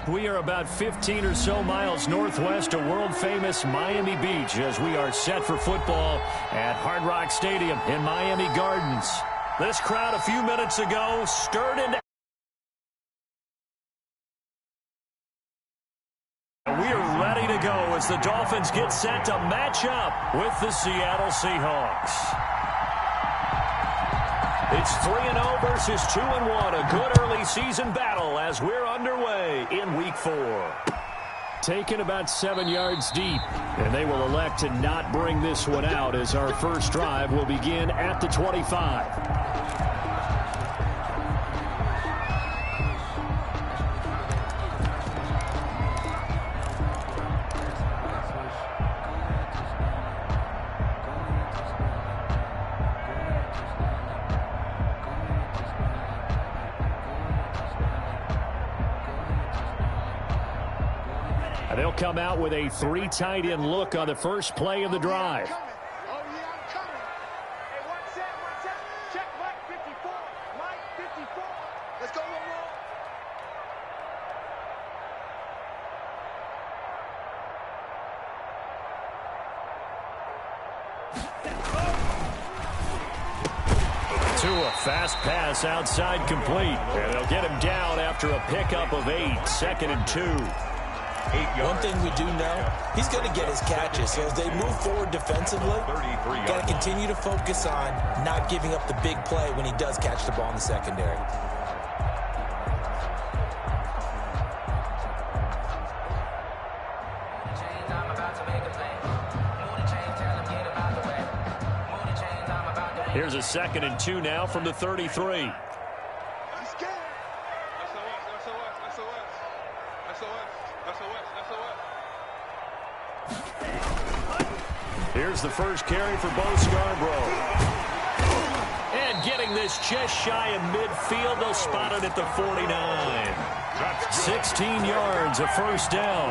We are about 15 or so miles northwest of world-famous Miami Beach as we are set for football at Hard Rock Stadium in Miami Gardens. This crowd a few minutes ago stirred into... We are ready to go as the Dolphins get set to match up with the Seattle Seahawks. It's 3-0 versus 2-1, a good early season battle as we're underway in Week 4. Taken about 7 yards deep, and they will elect to not bring this one out as our first drive will begin at the 25. They'll come out with a 3 tight end look on the first play of the drive. Check Mike 54. Mike 54. Let's go, roll. To a fast pass outside complete. And they'll get him down after a pickup of 8, 2nd and 2. One thing we do know, he's going to get his catches. So as they move forward defensively, got to continue to focus on not giving up the big play when he does catch the ball in the secondary. Here's a 2nd and 2 now from the 33. Here's the first carry for Bo Scarborough. And getting this just shy of midfield, they'll spot it at the 49. 16 yards, a first down.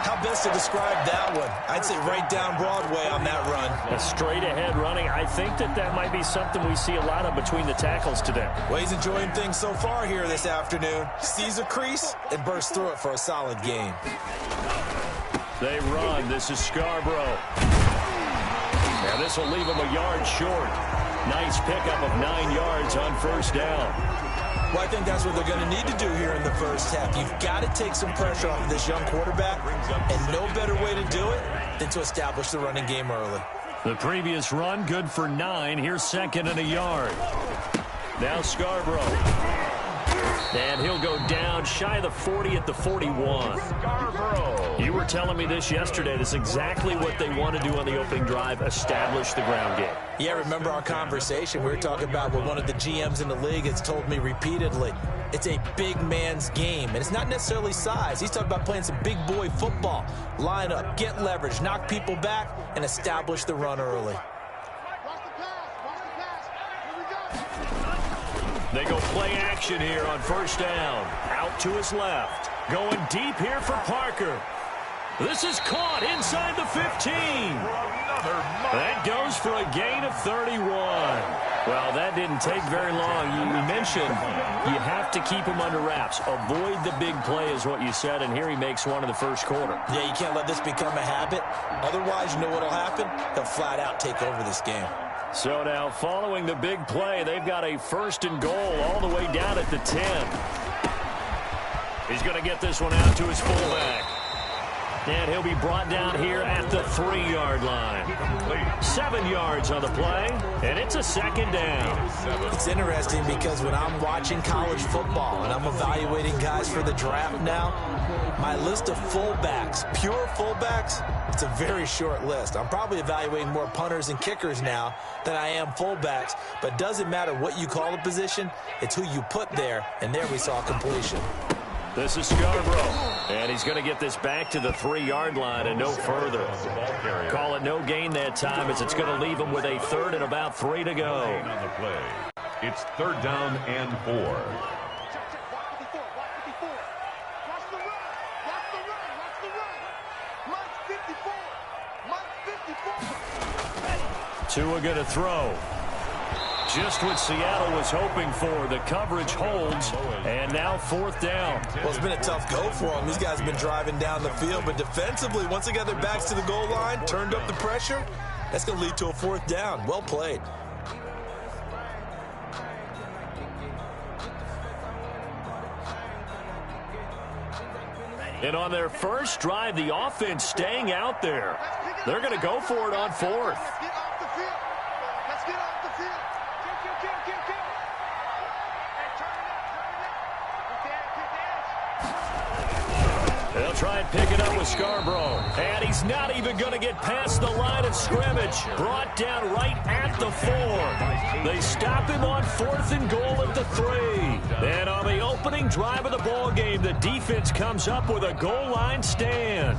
How best to describe that one? I'd say right down Broadway on that run. A straight ahead running. I think that might be something we see a lot of between the tackles today. Well, he's enjoying things so far here this afternoon. Sees a crease and bursts through it for a solid gain. They run. This is Scarborough. Now this will leave him a yard short. Nice pickup of 9 yards on first down. Well, I think that's what they're going to need to do here in the first half. You've got to take some pressure off of this young quarterback, and no better way to do it than to establish the running game early. The previous run, good for 9. Here's 2nd and a yard. Now Scarborough. And he'll go down shy of the 40 at the 41. You were telling me this yesterday. This is exactly what they want to do on the opening drive, establish the ground game. Yeah, remember our conversation. We were talking about what one of the GMs in the league has told me repeatedly. It's a big man's game, and it's not necessarily size. He's talking about playing some big boy football. Line up, get leverage, knock people back, and establish the run early. They go play action here on first down. Out to his left. Going deep here for Parker. This is caught inside the 15. That goes for a gain of 31. Well, that didn't take very long. You mentioned you have to keep him under wraps. Avoid the big play is what you said, and here he makes one in the first quarter. Yeah, you can't let this become a habit. Otherwise, you know what will happen? He'll flat out take over this game. So now, following the big play, they've got a 1st and goal all the way down at the 10. He's going to get this one out to his fullback. And he'll be brought down here at the 3-yard line. 7 yards on the play, and it's a 2nd down. It's interesting because when I'm watching college football and I'm evaluating guys for the draft now, my list of fullbacks, pure fullbacks, it's a very short list. I'm probably evaluating more punters and kickers now than I am fullbacks, but it doesn't matter what you call a position, it's who you put there, and there we saw completion. This is Scarborough, and he's going to get this back to the 3-yard line and no further. Call it no gain that time as it's going to leave him with a 3rd and about 3 to go. On the play, it's 3rd down and 4. Tua going to throw. Just what Seattle was hoping for. The coverage holds, and now 4th down. Well, it's been a tough go for them. These guys have been driving down the field, but defensively, once they got their backs to the goal line, turned up the pressure, that's going to lead to a 4th down. Well played. And on their first drive, the offense staying out there. They're going to go for it on 4th. Let's get off the field. Let's get off the field. Kill. Hey, turn it up. They'll try and pick it up with Scarborough. And he's not even going to get past the line of scrimmage. Brought down right at the 4. They stop him on 4th and goal at the 3. And on the opening drive of the ball game, the defense comes up with a goal line stand.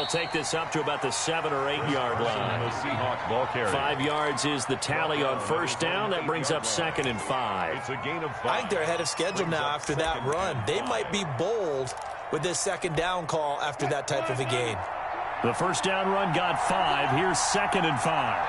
Take this up to about the 7 or 8 yard line. The Seahawks ball carrier. 5 yards is the tally on first down. That brings up 2nd and 5. It's a gain of 5. I think they're ahead of schedule now after that run. They might be bold with this 2nd down call after that type of a gain. The first down run got 5. Here's 2nd and 5.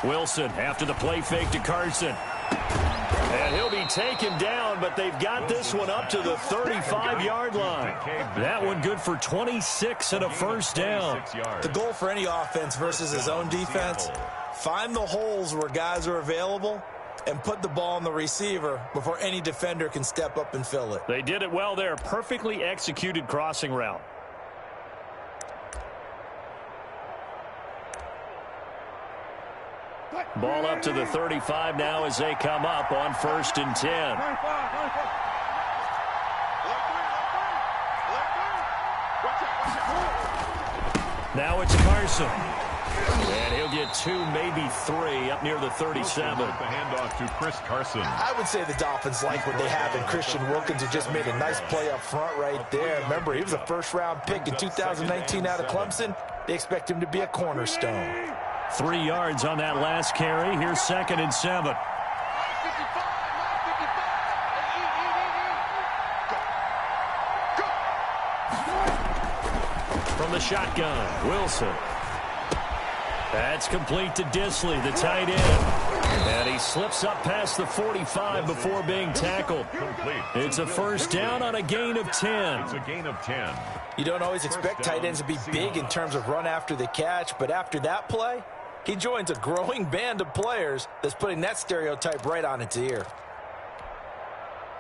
Wilson after the play fake to Carson. And he'll be taken down, but they've got this one up to the 35-yard line. That one good for 26 and a first down. The goal for any offense versus his own defense, find the holes where guys are available and put the ball on the receiver before any defender can step up and fill it. They did it well there. Perfectly executed crossing route. Ball up to the 35 now as they come up on 1st and 10. Now it's Carson. And he'll get 2, maybe 3 up near the 37. The handoff to Chris Carson. I would say the Dolphins like what they have in Christian Wilkins, who just made a nice play up front right there. Remember, he was a first-round pick in 2019 out of Clemson. They expect him to be a cornerstone. 3 yards on that last carry. Here's 2nd and 7. From the shotgun, Wilson. That's complete to Disley, the tight end. And he slips up past the 45 before being tackled. It's a first down on a gain of 10. It's a gain of 10. You don't always expect tight ends to be big in terms of run after the catch, but after that play, he joins a growing band of players that's putting that stereotype right on its ear.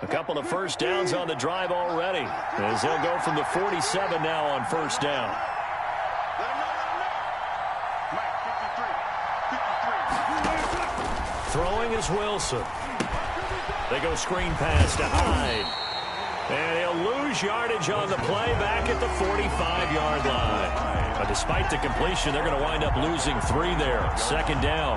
A couple of first downs on the drive already, as they'll go from the 47 now on first down. Throwing is Wilson. They go screen pass to Hyde. And he'll lose yardage on the play back at the 45-yard line. But despite the completion, they're going to wind up losing 3 there. 2nd down.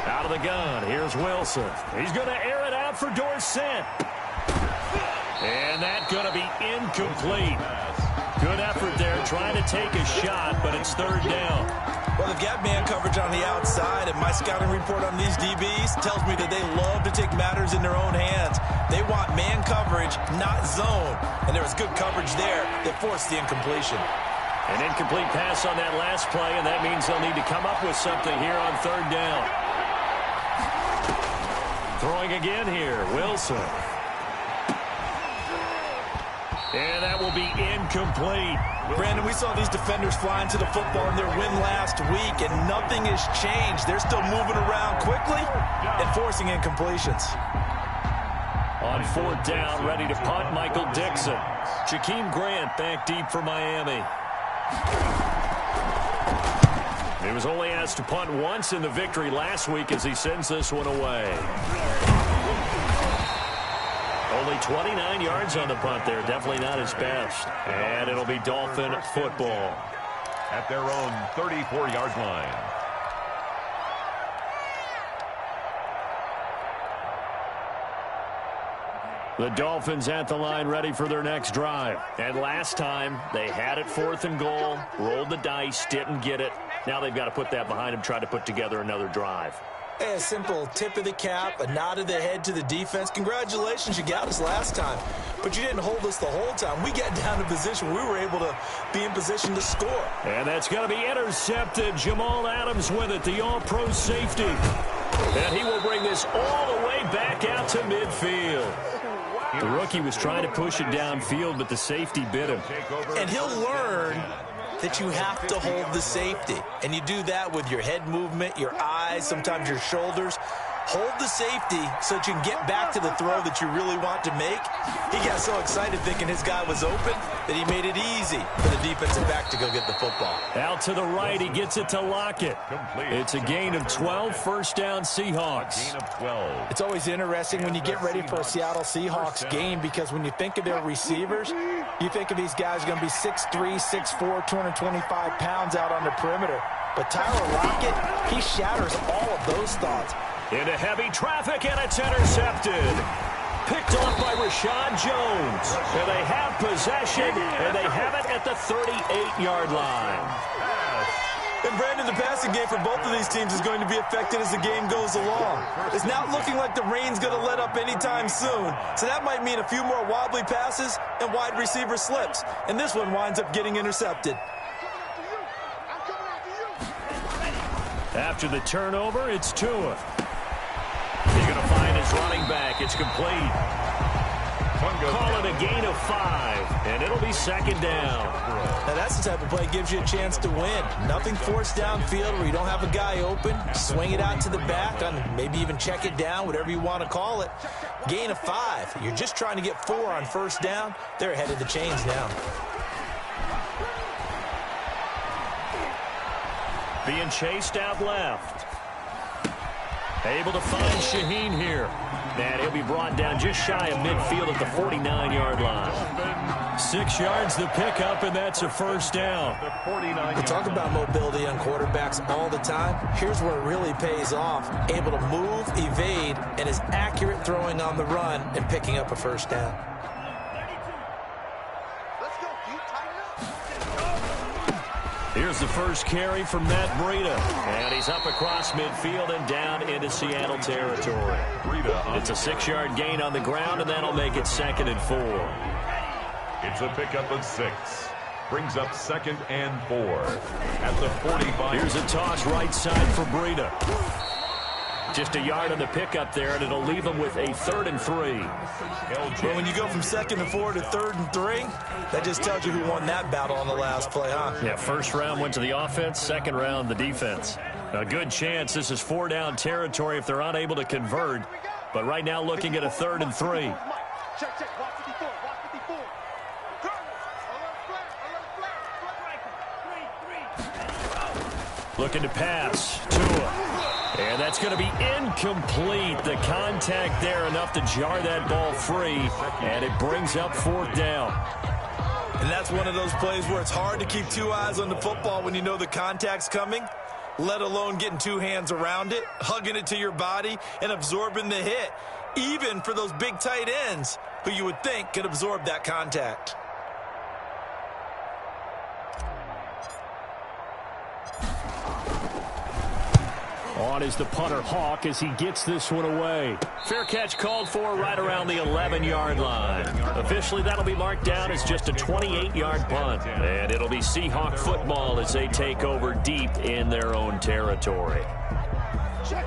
Out of the gun, here's Wilson. He's going to air it out for Dorsett. And that's going to be incomplete. Good effort there trying to take a shot, but it's 3rd down. Well, they've got man coverage on the outside, and my scouting report on these DBs tells me that they love to take matters in their own hands. They want man coverage, not zone. And there was good coverage there that forced the incompletion. An incomplete pass on that last play, and that means they'll need to come up with something here on 3rd down. Throwing again here, Wilson. And that will be incomplete. Brandon, we saw these defenders flying to the football in their win last week, and nothing has changed. They're still moving around quickly and forcing incompletions. On 4th down, ready to punt, Michael Dixon. Jakeem Grant back deep for Miami. He was only asked to punt once in the victory last week as he sends this one away. Only 29 yards on the punt there. Definitely not his best. And it'll be Dolphin football. At their own 34-yard line. The Dolphins at the line ready for their next drive. And last time, they had it 4th and goal, rolled the dice, didn't get it. Now they've got to put that behind them, try to put together another drive. Hey, a simple tip of the cap, a nod of the head to the defense. Congratulations, you got us last time. But you didn't hold us the whole time. We got down to position. We were able to be in position to score. And that's going to be intercepted. Jamal Adams with it, the all-pro safety. And he will bring this all the way back out to midfield. The rookie was trying to push it downfield, but the safety bit him. And he'll learn that you have to hold the safety. And you do that with your head movement, your eyes, sometimes your shoulders. Hold the safety so that you can get back to the throw that you really want to make. He got so excited thinking his guy was open that he made it easy for the defensive back to go get the football. Out to the right, he gets it to Lockett. It's a gain of 12, first down Seahawks. Gain of 12. It's always interesting when you get ready for a Seattle Seahawks game because when you think of their receivers, you think of these guys going to be 6'3", 6'4", 225 pounds out on the perimeter. But Tyler Lockett, he shatters all of those thoughts. Into heavy traffic, and it's intercepted. Picked off by Rashad Jones. And they have possession, and they have it at the 38-yard line. And Brandon, the passing game for both of these teams is going to be affected as the game goes along. It's not looking like the rain's going to let up anytime soon. So that might mean a few more wobbly passes and wide receiver slips. And this one winds up getting intercepted. After the turnover, it's Tua. He's going to find his running back. It's complete. Call it a gain of 5, and it'll be second down. Now that's the type of play that gives you a chance to win. Nothing forced downfield where you don't have a guy open. Swing it out to the back, maybe even check it down, whatever you want to call it. Gain of 5. You're just trying to get 4 on first down. They're ahead of the chains now. Being chased out left. Able to find Shaheen here. And he'll be brought down just shy of midfield at the 49-yard line. 6 yards the pickup, and that's a first down. We talk about mobility on quarterbacks all the time. Here's where it really pays off. Able to move, evade, and is accurate throwing on the run and picking up a first down. Here's the first carry from Matt Breida. And he's up across midfield and down into Seattle territory. It's a 6-yard gain on the ground, and that'll make it 2nd and 4. It's a pickup of 6. Brings up 2nd and 4. At the 45. Here's a toss right side for Breida. Just a yard on the pickup there, and it'll leave him with a 3rd and 3. But when you go from 2nd and 4 to 3rd and 3, that just tells you who won that battle on the last play, huh? Yeah, first round went to the offense, second round the defense. A good chance this is 4-down territory if they're unable to convert. But right now looking at a 3rd and 3. Check. Watch 54. Watch 54. Looking to pass. Tua. And that's going to be incomplete. The contact there enough to jar that ball free. And it brings up 4th down. And that's one of those plays where it's hard to keep 2 eyes on the football when you know the contact's coming, let alone getting 2 hands around it, hugging it to your body, and absorbing the hit, even for those big tight ends who you would think could absorb that contact. On is the punter Hawk as he gets this one away. Fair catch called for right around the 11-yard line. Officially, that'll be marked down as just a 28-yard punt. And it'll be Seahawk football as they take over deep in their own territory.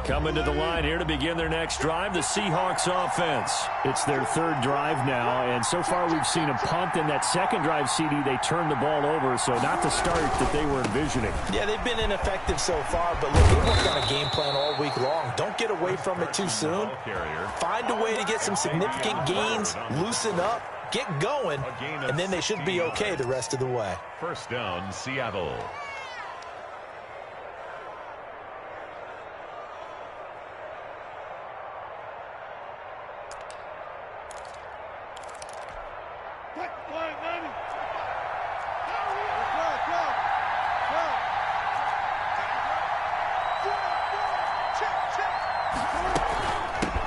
Coming to the line here to begin their next drive, the Seahawks offense. It's their 3rd drive now, and so far we've seen a punt. In that 2nd drive, CD, they turned the ball over, so not the start that they were envisioning. Yeah, they've been ineffective so far, but look, they've worked on a game plan all week long. Don't get away from it too soon. Find a way to get some significant gains, loosen up, get going, and then they should be okay the rest of the way. First down, Seattle.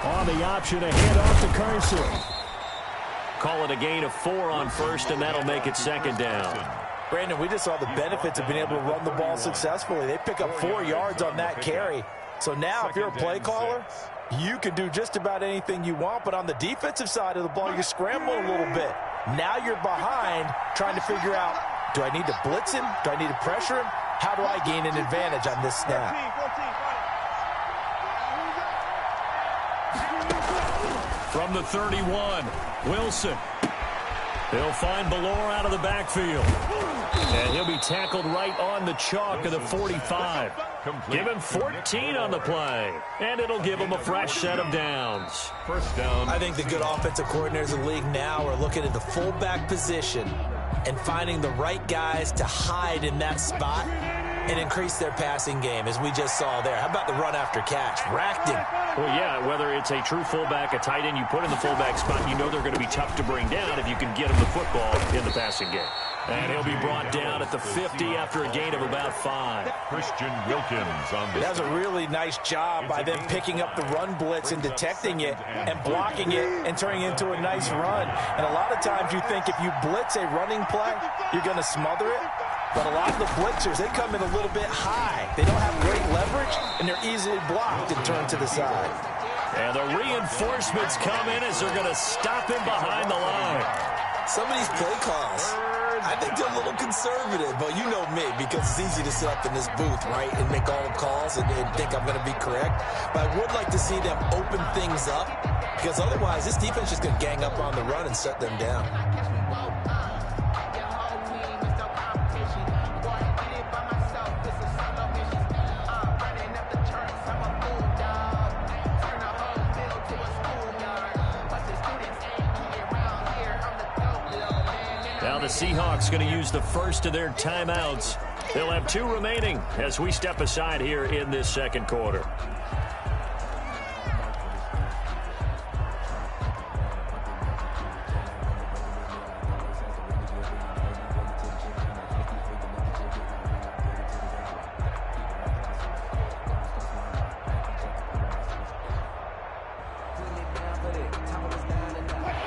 On the option to hand off to Carson. Call it a gain of 4 on first, and that'll make it second down. Brandon, we just saw the benefits of being able to run the ball successfully. They pick up 4 yards on that carry. So now if you're a play caller, you can do just about anything you want. But on the defensive side of the ball, you're scrambling a little bit. Now you're behind trying to figure out, do I need to blitz him? Do I need to pressure him? How do I gain an advantage on this snap? From the 31, Wilson. He'll find Ballore out of the backfield. And he'll be tackled right on the chalk of the 45. Give him 14 on the play. And it'll give him a fresh set of downs. First down. I think the good offensive coordinators in the league now are looking at the fullback position and finding the right guys to hide in that spot and increase their passing game, as we just saw there. How about the run after catch? Racked him. Well, yeah, whether it's a true fullback, a tight end you put in the fullback spot, you know they're going to be tough to bring down if you can get them the football in the passing game. And he'll be brought down at the 50 after a gain of about 5. Christian Wilkins on this. That was a really nice job by them picking up the run blitz and detecting it and blocking it and turning it into a nice run. And a lot of times you think if you blitz a running play, you're going to smother it. But a lot of the blitzers, they come in a little bit high. They don't have great leverage, and they're easily blocked and turned to the side. And the reinforcements come in as they're going to stop him behind the line. Some of these play calls, I think they're a little conservative, but you know me, because it's easy to sit up in this booth, right, and make all the calls and think I'm going to be correct. But I would like to see them open things up, because otherwise this defense is going to gang up on the run and shut them down. Now the Seahawks going to use the first of their timeouts. They'll have 2 remaining as we step aside here in this second quarter.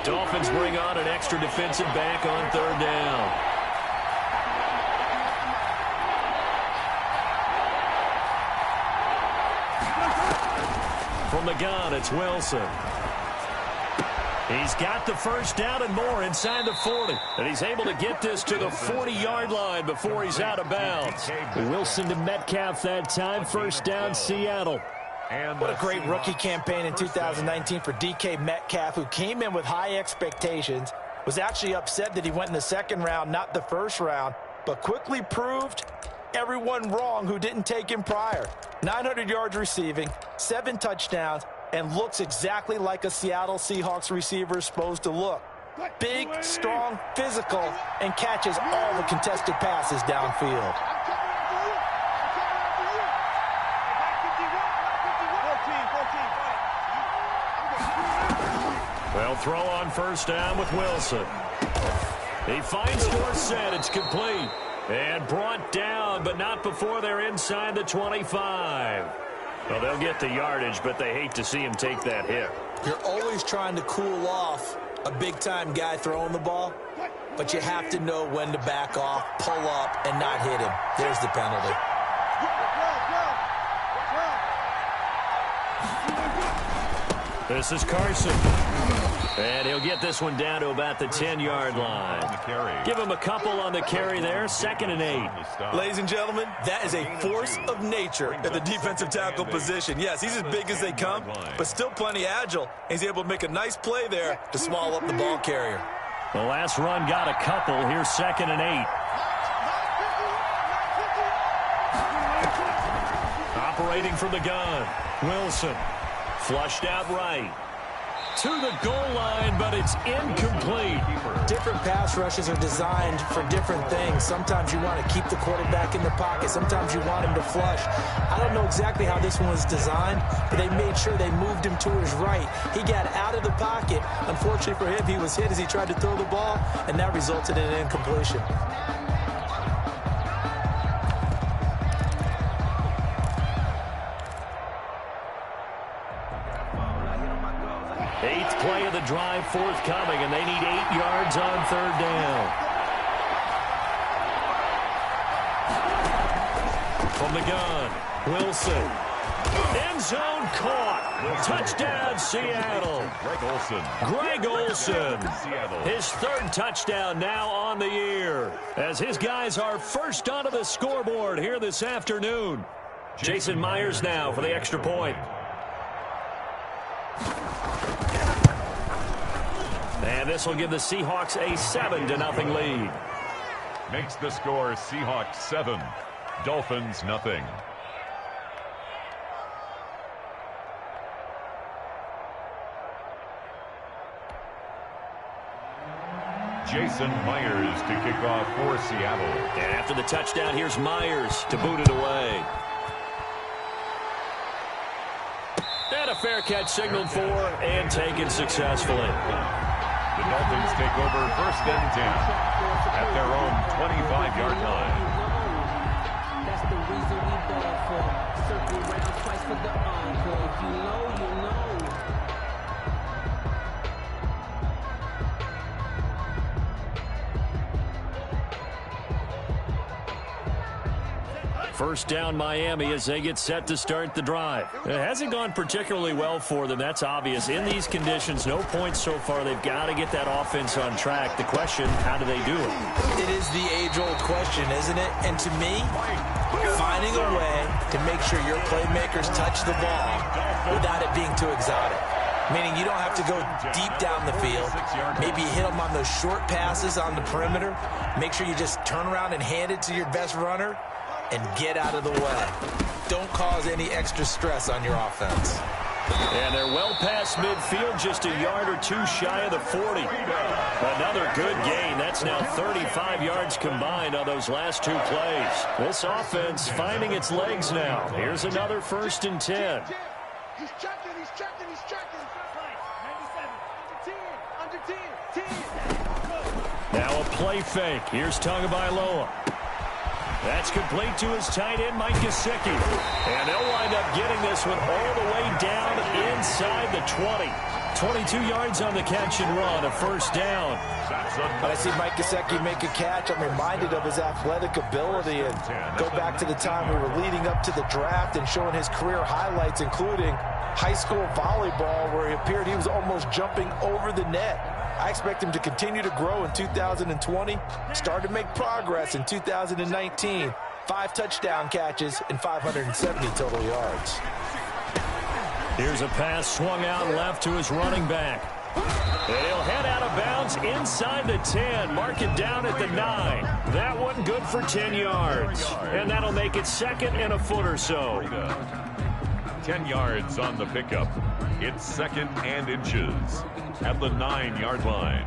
Dolphins bring on an extra defensive back on 3rd down. From the gun, it's Wilson. He's got the first down and more inside the 40. And he's able to get this to the 40-yard line before he's out of bounds. Wilson to Metcalf that time. First down, Seattle. What a great rookie campaign in 2019 for DK Metcalf, who came in with high expectations, was actually upset that he went in the 2nd round, not the 1st round, but quickly proved everyone wrong who didn't take him prior. 900 yards receiving, 7 touchdowns, and looks exactly like a Seattle Seahawks receiver is supposed to look. Big, strong, physical, and catches all the contested passes downfield. They'll throw on first down with Wilson. He finds Dorsett. It's complete. And brought down, but not before they're inside the 25. Well, they'll get the yardage, but they hate to see him take that hit. You're always trying to cool off a big-time guy throwing the ball, but you have to know when to back off, pull up, and not hit him. There's the penalty. This is Carson. And he'll get this one down to about the 10-yard line. Give him a couple on the carry there. 2nd and 8. Ladies and gentlemen, that is a force of nature at the defensive tackle position. Yes, he's as big as they come, but still plenty agile. He's able to make a nice play there to small up the ball carrier. The last run got a couple. Here's 2nd and 8. Operating from the gun, Wilson. Flushed out right. to the goal line, but it's incomplete. Different pass rushes are designed for different things. Sometimes you want to keep the quarterback in the pocket. Sometimes you want him to flush. I don't know exactly how this one was designed, but they made sure they moved him to his right. He got out of the pocket. Unfortunately for him, he was hit as he tried to throw the ball, and that resulted in an incompletion. Eighth play of the drive forthcoming, and they need 8 yards on third down. From the gun, Wilson. End zone caught. Touchdown, Seattle. Greg Olsen. His third touchdown now on the year, as his guys are first onto the scoreboard here this afternoon. Jason Myers now for the extra point. And this will give the Seahawks a 7-0 lead. Makes the score Seahawks 7, Dolphins nothing. Jason Myers to kick off for Seattle. And after the touchdown, here's Myers to boot it away. And a fair catch signaled for and taken successfully. The Dolphins take over first and 10 at their own 25-yard line. That's the reason we ball for. Circle round twice for the encore. If you know, you know. First down Miami as they get set to start the drive. It hasn't gone particularly well for them. That's obvious. In these conditions, no points so far. They've got to get that offense on track. The question, how do they do it? It is the age-old question, isn't it? And to me, finding a way to make sure your playmakers touch the ball without it being too exotic. Meaning you don't have to go deep down the field. Maybe you hit them on those short passes on the perimeter. Make sure you just turn around and hand it to your best runner and get out of the way. Don't cause any extra stress on your offense. And they're well past midfield, just a yard or two shy of the 40. Another good gain. That's now 35 yards combined on those last two plays. This offense finding its legs now. Here's another 1st and 10. He's checking, he's checking, he's checking. 97, under 10, under 10. Now a play fake. Here's Tagovailoa. That's complete to his tight end, Mike Gesicki. And they'll wind up getting this one all the way down inside the 20. 22 yards on the catch and run, a first down. When I see Mike Gesicki make a catch, I'm reminded of his athletic ability and go back to the time we were leading up to the draft and showing his career highlights, including high school volleyball, where he appeared he was almost jumping over the net. I expect him to continue to grow in 2020, start to make progress in 2019. 5 touchdown catches and 570 total yards. Here's a pass swung out left to his running back. And he'll head out of bounds inside the 10. Mark it down at the 9. That one good for 10 yards. And that'll make it 2nd and a foot or so. 10 yards on the pickup. It's 2nd and inches at the 9-yard line.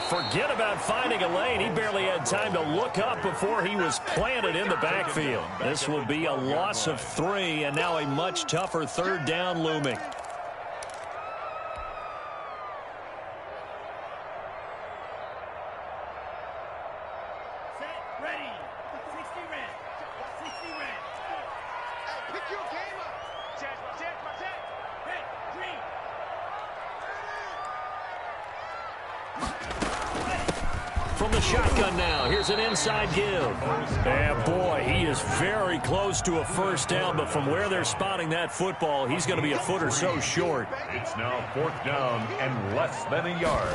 Forget about finding a lane. He barely had time to look up before he was planted in the backfield. This will be a loss of 3, and now a much tougher 3rd down looming. From the the shotgun now. Here's an inside give. And boy, he is very close to a first down, but from where they're spotting that football, he's going to be a foot or so short. It's now 4th down and less than a yard.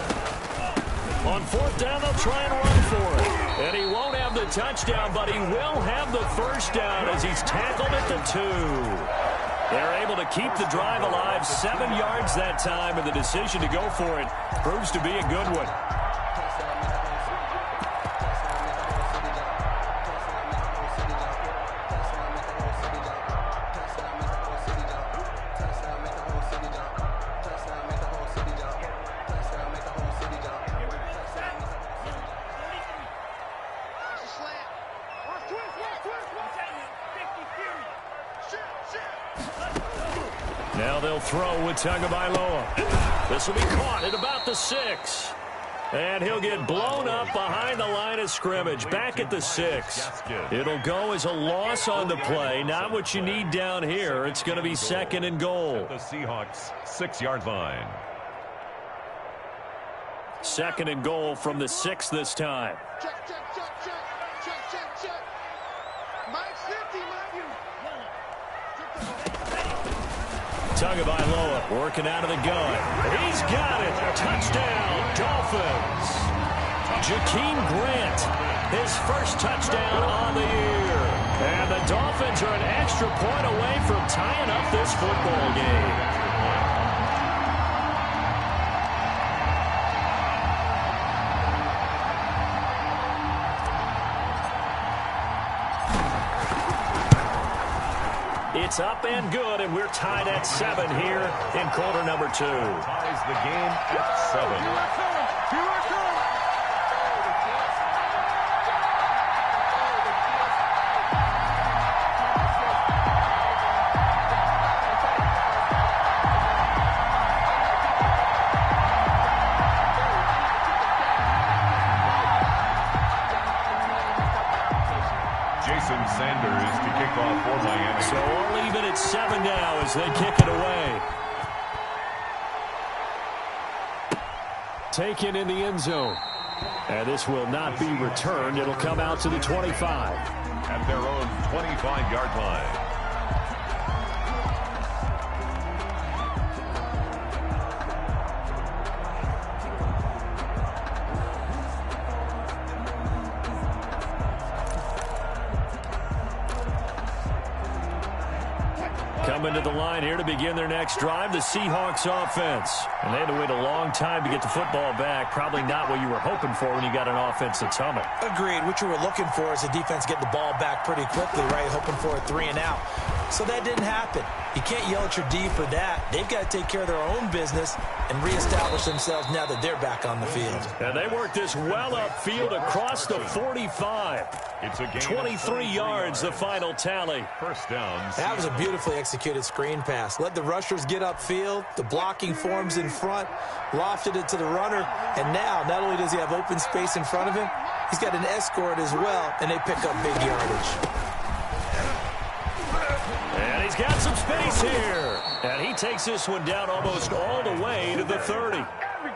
On 4th down, they'll try and run for it. And he won't have the touchdown, but he will have the first down as he's tackled at the 2. They're able to keep the drive alive, 7 yards that time, and the decision to go for it proves to be a good one. Now they'll throw with Tagovailoa. This will be caught at about the 6. And he'll get blown up behind the line of scrimmage, back at the 6. It'll go as a loss on the play, not what you need down here. It's going to be 2nd and goal. At the Seahawks 6-yard line. 2nd and goal from the 6 this time. Check, check, check, check, check, check, check. Mike's 50, mind you. Tagovailoa working out of the gun. He's got it. Touchdown, Dolphins. Jakeem Grant, his first touchdown on the year. And the Dolphins are an extra point away from tying up this football game. It's up and good, and we're tied at 7 here in quarter number 2. Ties the game at 7. Sanders to kick off for Miami. So all even at 7 now as they kick it away. Taken in the end zone. And this will not be returned. It'll come out to the 25. At their own 25-yard line. Coming to the line here to begin their next drive, the Seahawks offense. And they had to wait a long time to get the football back. Probably not what you were hoping for when you got an offense that's humming. Agreed. What you were looking for is the defense getting the ball back pretty quickly, right? Hoping for a 3 and out. So that didn't happen. You can't yell at your D for that. They've got to take care of their own business and reestablish themselves now that they're back on the field. And they work this well upfield across the 45. It's a game 23 yards, the final tally. First down. That was a beautifully executed screen pass. Let the rushers get upfield. The blocking forms in front. Lofted it to the runner. And now, not only does he have open space in front of him, he's got an escort as well, and they pick up big yardage. And he's got some space here. And he takes this one down almost all the way to the 30.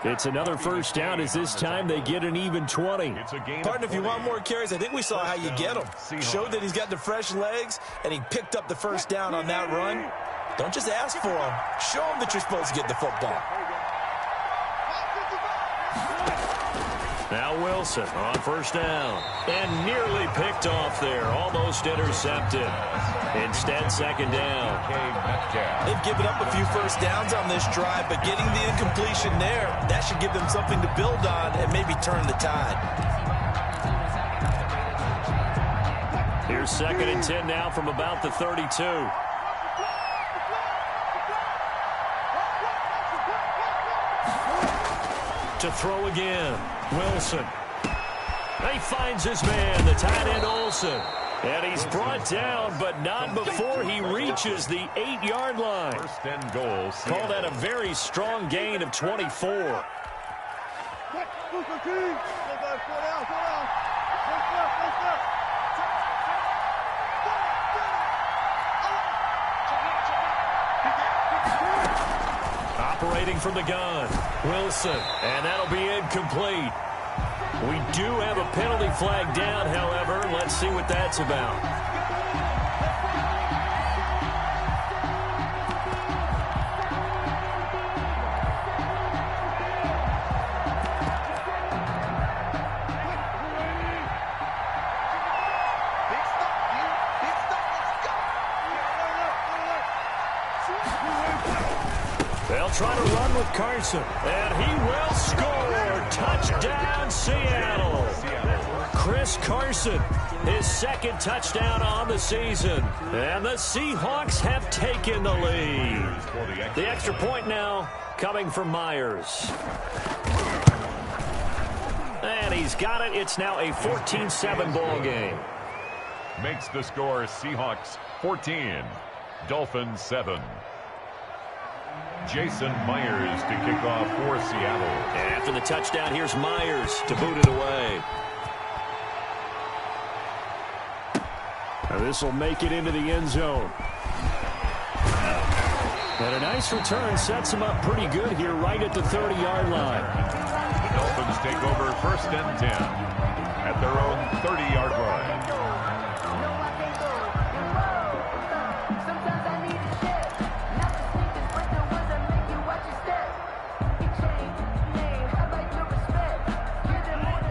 It's another first down as this time they get an even 20. Partner, if you want more carries, I think we saw how you get them. Showed that he's got the fresh legs, and he picked up the first down on that run. Don't just ask for him. Show him that you're supposed to get the football. Now Wilson on first down. And nearly picked off there. Almost intercepted. Instead, second down. They've given up a few first downs on this drive, but getting the incompletion there, that should give them something to build on and maybe turn the tide. Here's 2nd and 10 now from about the 32. To throw again. Wilson. He finds his man, the tight end Olsen. And he's brought down, but not before he reaches the 8-yard line. First and goal. Call that a very strong gain of 24. Operating from the gun, Wilson, and that'll be incomplete. We do have a penalty flag down, however. Let's see what that's about. They'll try to run with Carson, and he will score. Touchdown, Seattle. Chris Carson, his second touchdown on the season. And the Seahawks have taken the lead. The extra point now coming from Myers. And he's got it. It's now a 14-7 ball game. Makes the score Seahawks 14, Dolphins 7. Jason Myers to kick off for Seattle. And after the touchdown, here's Myers to boot it away. This will make it into the end zone. And a nice return sets him up pretty good here right at the 30-yard line. The Dolphins take over 1st and 10 at their own 30-yard line.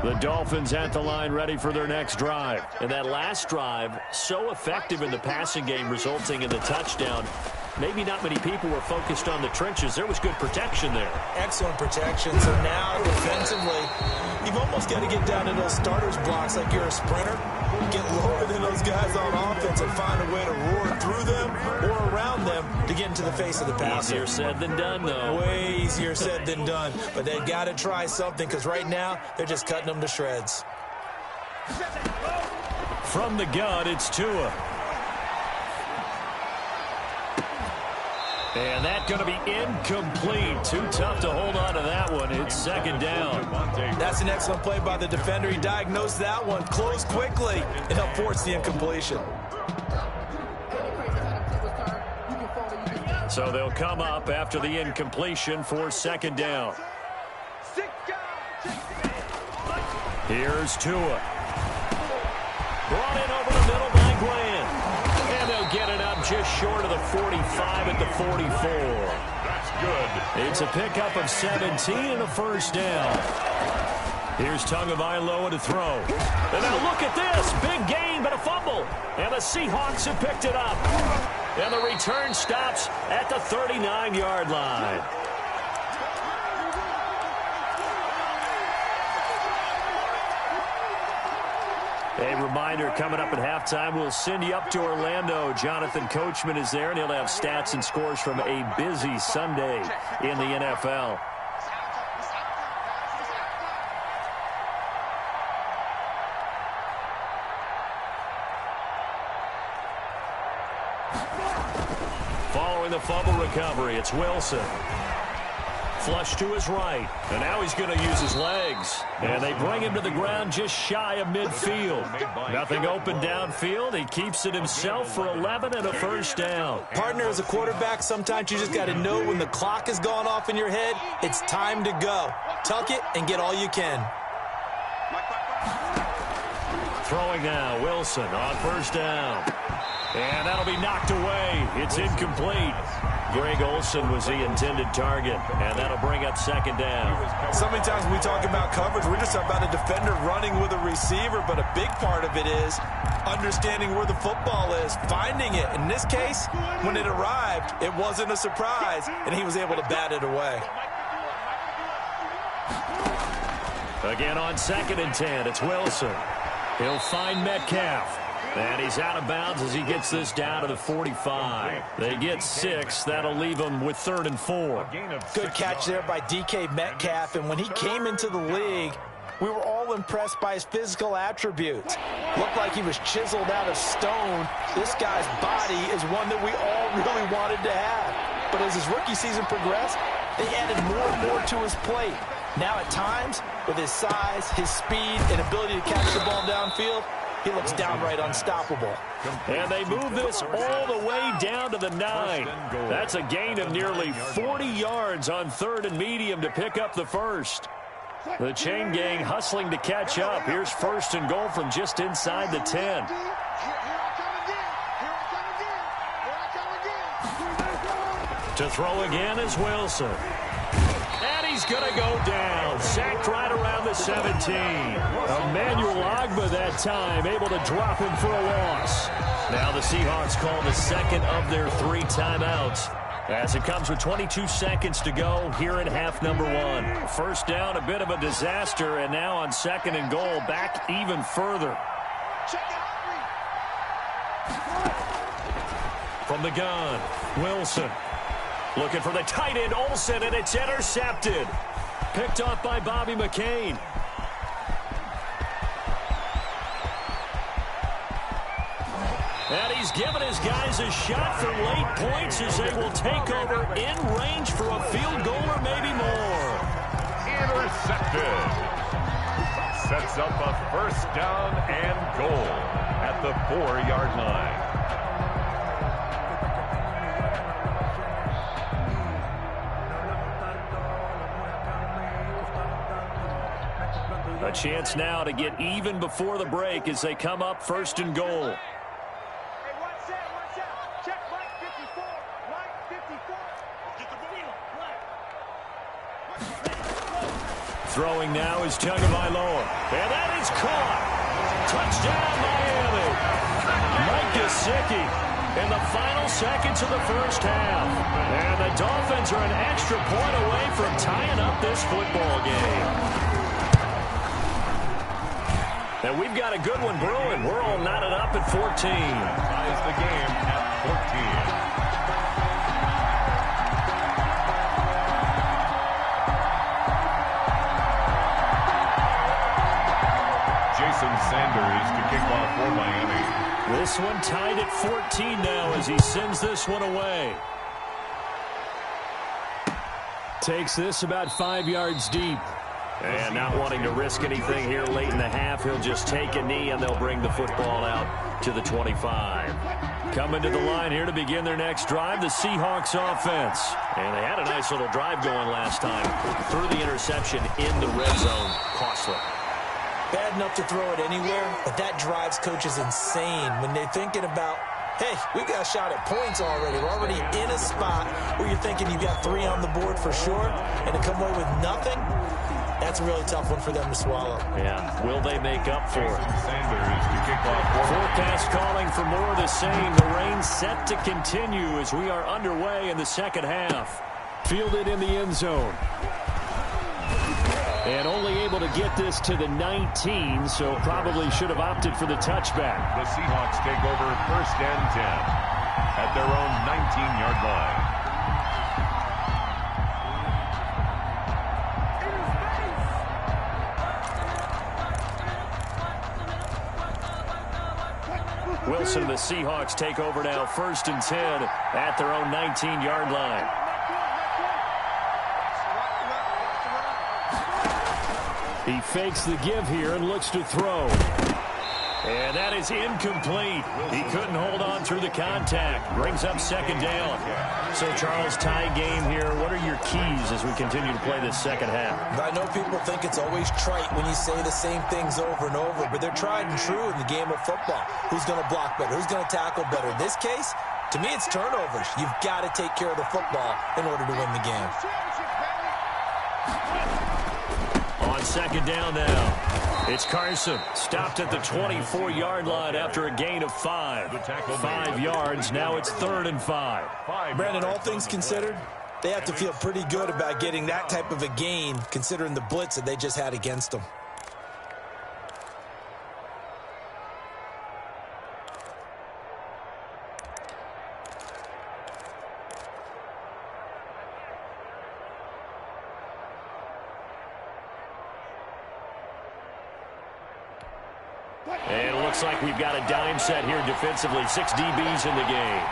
The Dolphins at the line ready for their next drive. And that last drive, so effective in the passing game, resulting in the touchdown. Maybe not many people were focused on the trenches. There was good protection there. Excellent protection. So now, defensively, you've almost got to get down to those starters blocks like you're a sprinter. Get lower than those guys on offense and find a way to roar through them or around them to get into the face of the passer. Easier said than done, though. Way easier said than done. But they've got to try something because right now they're just cutting them to shreds. From the gun, it's Tua. And that's going to be incomplete. Too tough to hold on to that one. It's 2nd down. That's an excellent play by the defender. He diagnosed that one, closed quickly, and helped force the incompletion. So they'll come up after the incompletion for 2nd down. Here's Tua. Brought in over the middle by Grant. And they'll get it up just short of the 45 at the 44. That's good. It's a pickup of 17 and a 1st down. Here's Tagovailoa to throw. And now look at this. Big gain, but a fumble. And the Seahawks have picked it up. And the return stops at the 39-yard line. A reminder, coming up at halftime, we'll send you up to Orlando. Jonathan Coachman is there, and he'll have stats and scores from a busy Sunday in the NFL. Following the fumble recovery, it's Wilson. Flush to his right, and now he's going to use his legs. And they bring him to the ground just shy of midfield. Nothing open downfield. He keeps it himself for 11 and a 1st down. Partner, as a quarterback, sometimes you just got to know when the clock has gone off in your head, it's time to go. Tuck it and get all you can. Throwing now, Wilson on 1st down. And that'll be knocked away. It's incomplete. Greg Olsen was the intended target, and that'll bring up 2nd down. So many times when we talk about coverage, we're just talking about a defender running with a receiver, but a big part of it is understanding where the football is, finding it. In this case, when it arrived, it wasn't a surprise, and he was able to bat it away. Again on 2nd and 10, it's Wilson. He'll find Metcalf. And he's out of bounds as he gets this down to the 45. They get 6. That'll leave him with 3rd and 4. Good catch there by DK Metcalf. And when he came into the league, we were all impressed by his physical attributes. Looked like he was chiseled out of stone. This guy's body is one that we all really wanted to have. But as his rookie season progressed, they added more and more to his plate. Now at times, with his size, his speed, and ability to catch the ball downfield, he looks downright unstoppable. And they move this all the way down to the 9. That's a gain of nearly 40 yards on 3rd and medium to pick up the 1st. The chain gang hustling to catch up. Here's 1st and goal from just inside the 10. To throw again is Wilson. And he's going to go down. Sacked right around the 17. Emmanuel Ogbah that time, able to drop him for a loss. Now the Seahawks call the second of their 3 timeouts, as it comes with 22 seconds to go here in half number 1. 1st down, a bit of a disaster, and now on 2nd and goal, back even further. From the gun, Wilson. Looking for the tight end, Olsen, and it's intercepted. Picked off by Bobby McCain. And he's given his guys a shot for late points as they will take over in range for a field goal or maybe more. Intercepted. Sets up a 1st down and goal at the 4-yard line. A chance now to get even before the break as they come up 1st and goal. Throwing now is Tagovailoa. And that is caught. Touchdown, Miami. Mike Gesicki in the final seconds of the 1st half. And the Dolphins are an extra point away from tying up this football game. And we've got a good one brewing. We're all knotted up at 14. Ties the game at 14. Jason Sanders to kick off for Miami. This one tied at 14 now as he sends this one away. Takes this about 5 yards deep. And not wanting to risk anything here late in the half, he'll just take a knee and they'll bring the football out to the 25. Coming to the line here to begin their next drive, the Seahawks offense. And they had a nice little drive going last time. Threw the interception in the red zone. Costly. Bad enough to throw it anywhere, but that drives coaches insane when they're thinking about, hey, we got a shot at points already. We're already in a spot where you're thinking you got 3 on the board for sure, and to come away with nothing, that's a really tough one for them to swallow. Yeah, will they make up for it? Sanders to kick off. Forecast calling for more of the same. The rain set to continue as we are underway in the 2nd half. Fielded in the end zone. And only able to get this to the 19, so probably should have opted for the touchback. The Seahawks take over 1st and 10 at their own 19-yard line. Wilson and the Seahawks take over now 1st and 10 at their own 19-yard line. He fakes the give here and looks to throw. And that is incomplete. He couldn't hold on through the contact. Brings up 2nd down. So, Charles, tie game here. What are your keys as we continue to play this 2nd half? I know people think it's always trite when you say the same things over and over, but they're tried and true in the game of football. Who's going to block better? Who's going to tackle better? In this case, to me, it's turnovers. You've got to take care of the football in order to win the game. On 2nd down now, it's Carson. Stopped at the 24-yard line after a gain of 5. 5 yards. Now it's 3rd and 5. Brandon, all things considered, they have to feel pretty good about getting that type of a gain, considering the blitz that they just had against them. And it looks like we've got a dime set here defensively. 6 DBs in the game.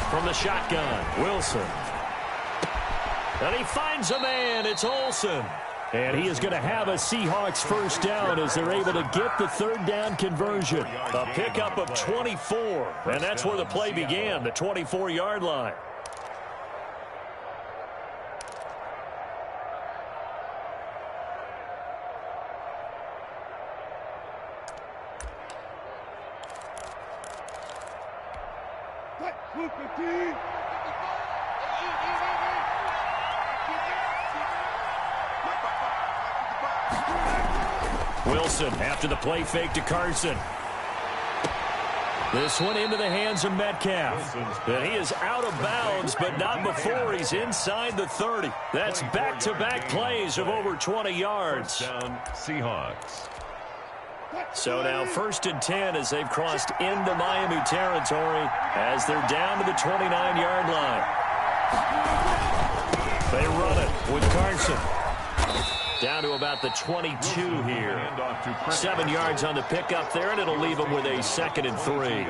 From the shotgun, Wilson. And he finds a man. It's Olsen. And he is going to have a Seahawks 1st down as they're able to get the 3rd down conversion. A pickup of 24. And that's where the play began, the 24-yard line. Wilson after the play fake to Carson. This one into the hands of Metcalf. And he is out of bounds, but not before he's inside the 30. That's back-to-back plays of over 20 yards. Down, Seahawks. So now 1st and 10 as they've crossed into Miami territory as they're down to the 29-yard line. They run it with Carson. Down to about the 22 here. 7 yards on the pickup there, and it'll leave them with a 2nd and 3.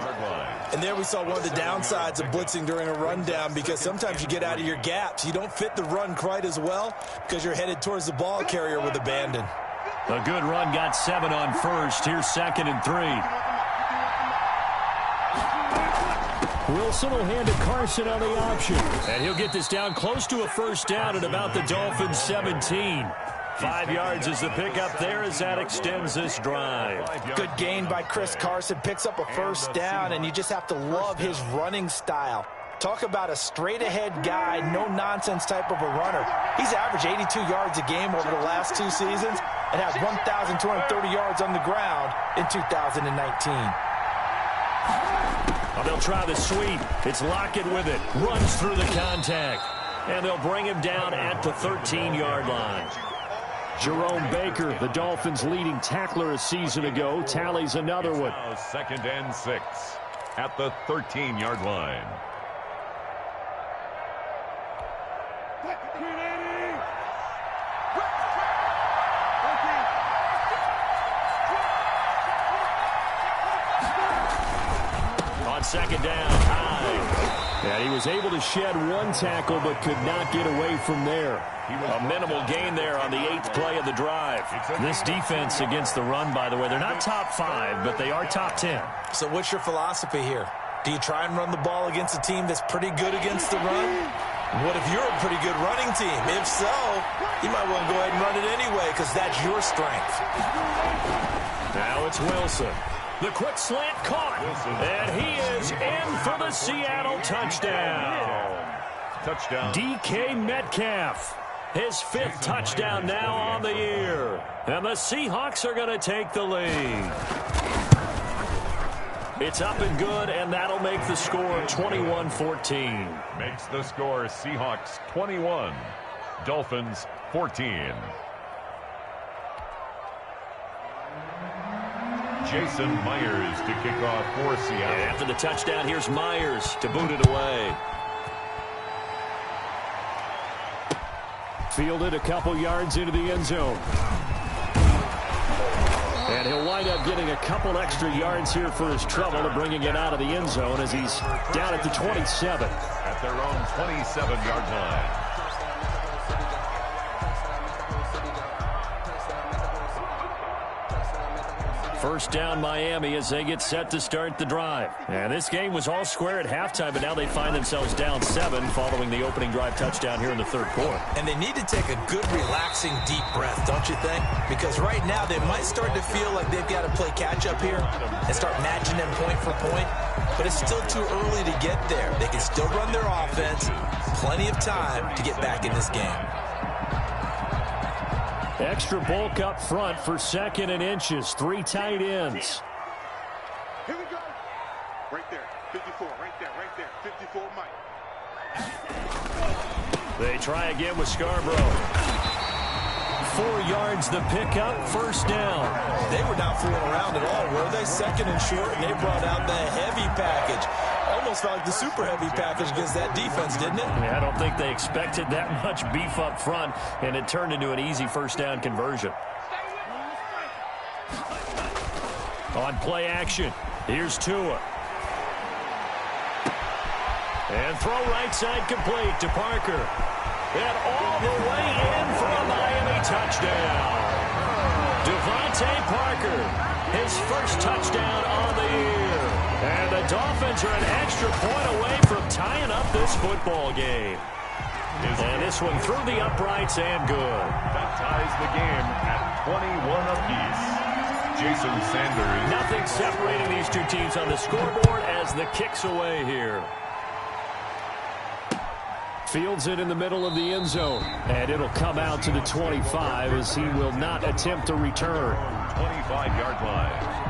And there we saw one of the downsides of blitzing during a rundown, because sometimes you get out of your gaps. You don't fit the run quite as well because you're headed towards the ball carrier with abandon. A good run got 7 on 1st. Here's 2nd and 3. Wilson will hand to Carson on the option. And he'll get this down close to a 1st down at about the Dolphins' 17. 5 yards is the pickup there as that extends this drive. Good gain by Chris Carson. Picks up a 1st down, and you just have to love his running style. Talk about a straight-ahead guy, no-nonsense type of a runner. He's averaged 82 yards a game over the last 2 seasons and has 1,230 yards on the ground in 2019. Well, they'll try the sweep. It's Lockett with it. Runs through the contact. And they'll bring him down at the 13-yard line. Jerome Baker, the Dolphins' leading tackler a season ago, tallies another one. Now 2nd and 6 at the 13-yard line. On 2nd down, high. And he was able to shed 1 tackle but could not get away from there. A minimal gain there on the 8th play of the drive. This defense against the run, by the way, they're not top 5, but they are top 10. So what's your philosophy here? Do you try and run the ball against a team that's pretty good against the run? What if you're a pretty good running team? If so, you might want to go ahead and run it anyway because that's your strength. Now it's Wilson. The quick slant caught, and he is in for the Seattle touchdown. Touchdown. DK Metcalf, his 5th touchdown now on the year. And the Seahawks are going to take the lead. It's up and good, and that'll make the score 21-14. Makes the score Seahawks 21, Dolphins 14. Jason Myers to kick off for Seattle. And after the touchdown, here's Myers to boot it away. Fielded a couple yards into the end zone. And he'll wind up getting a couple extra yards here for his trouble and bringing it out of the end zone as he's down at the 27. At their own 27-yard line. First down Miami as they get set to start the drive. And this game was all square at halftime, but now they find themselves down 7 following the opening drive touchdown here in the 3rd quarter. And they need to take a good, relaxing, deep breath, don't you think? Because right now they might start to feel like they've got to play catch-up here and start matching them point for point. But it's still too early to get there. They can still run their offense. Plenty of time to get back in this game. Extra bulk up front for 2nd and inches. 3 tight ends. Here we go. Right there. 54. Right there. 54, Mike. They try again with Scarborough. 4 yards the pickup. 1st down. They were not fooling around at all, were they? 2nd and short, and they brought out the heavy package. Almost felt like the super heavy package against that defense, didn't it? Yeah, I don't think they expected that much beef up front, and it turned into an easy 1st down conversion. On play action, here's Tua. And throw right side complete to Parker. And all the way in for a Miami touchdown. Devontae Parker, his 1st touchdown on the year. And the Dolphins are an extra point away from tying up this football game. And this one through the uprights and good. That ties the game at 21 apiece. Jason Sanders. Nothing separating these two teams on the scoreboard as the kick's away here. Fields it in the middle of the end zone. And it'll come out to the 25 as he will not attempt to return. 25-yard line.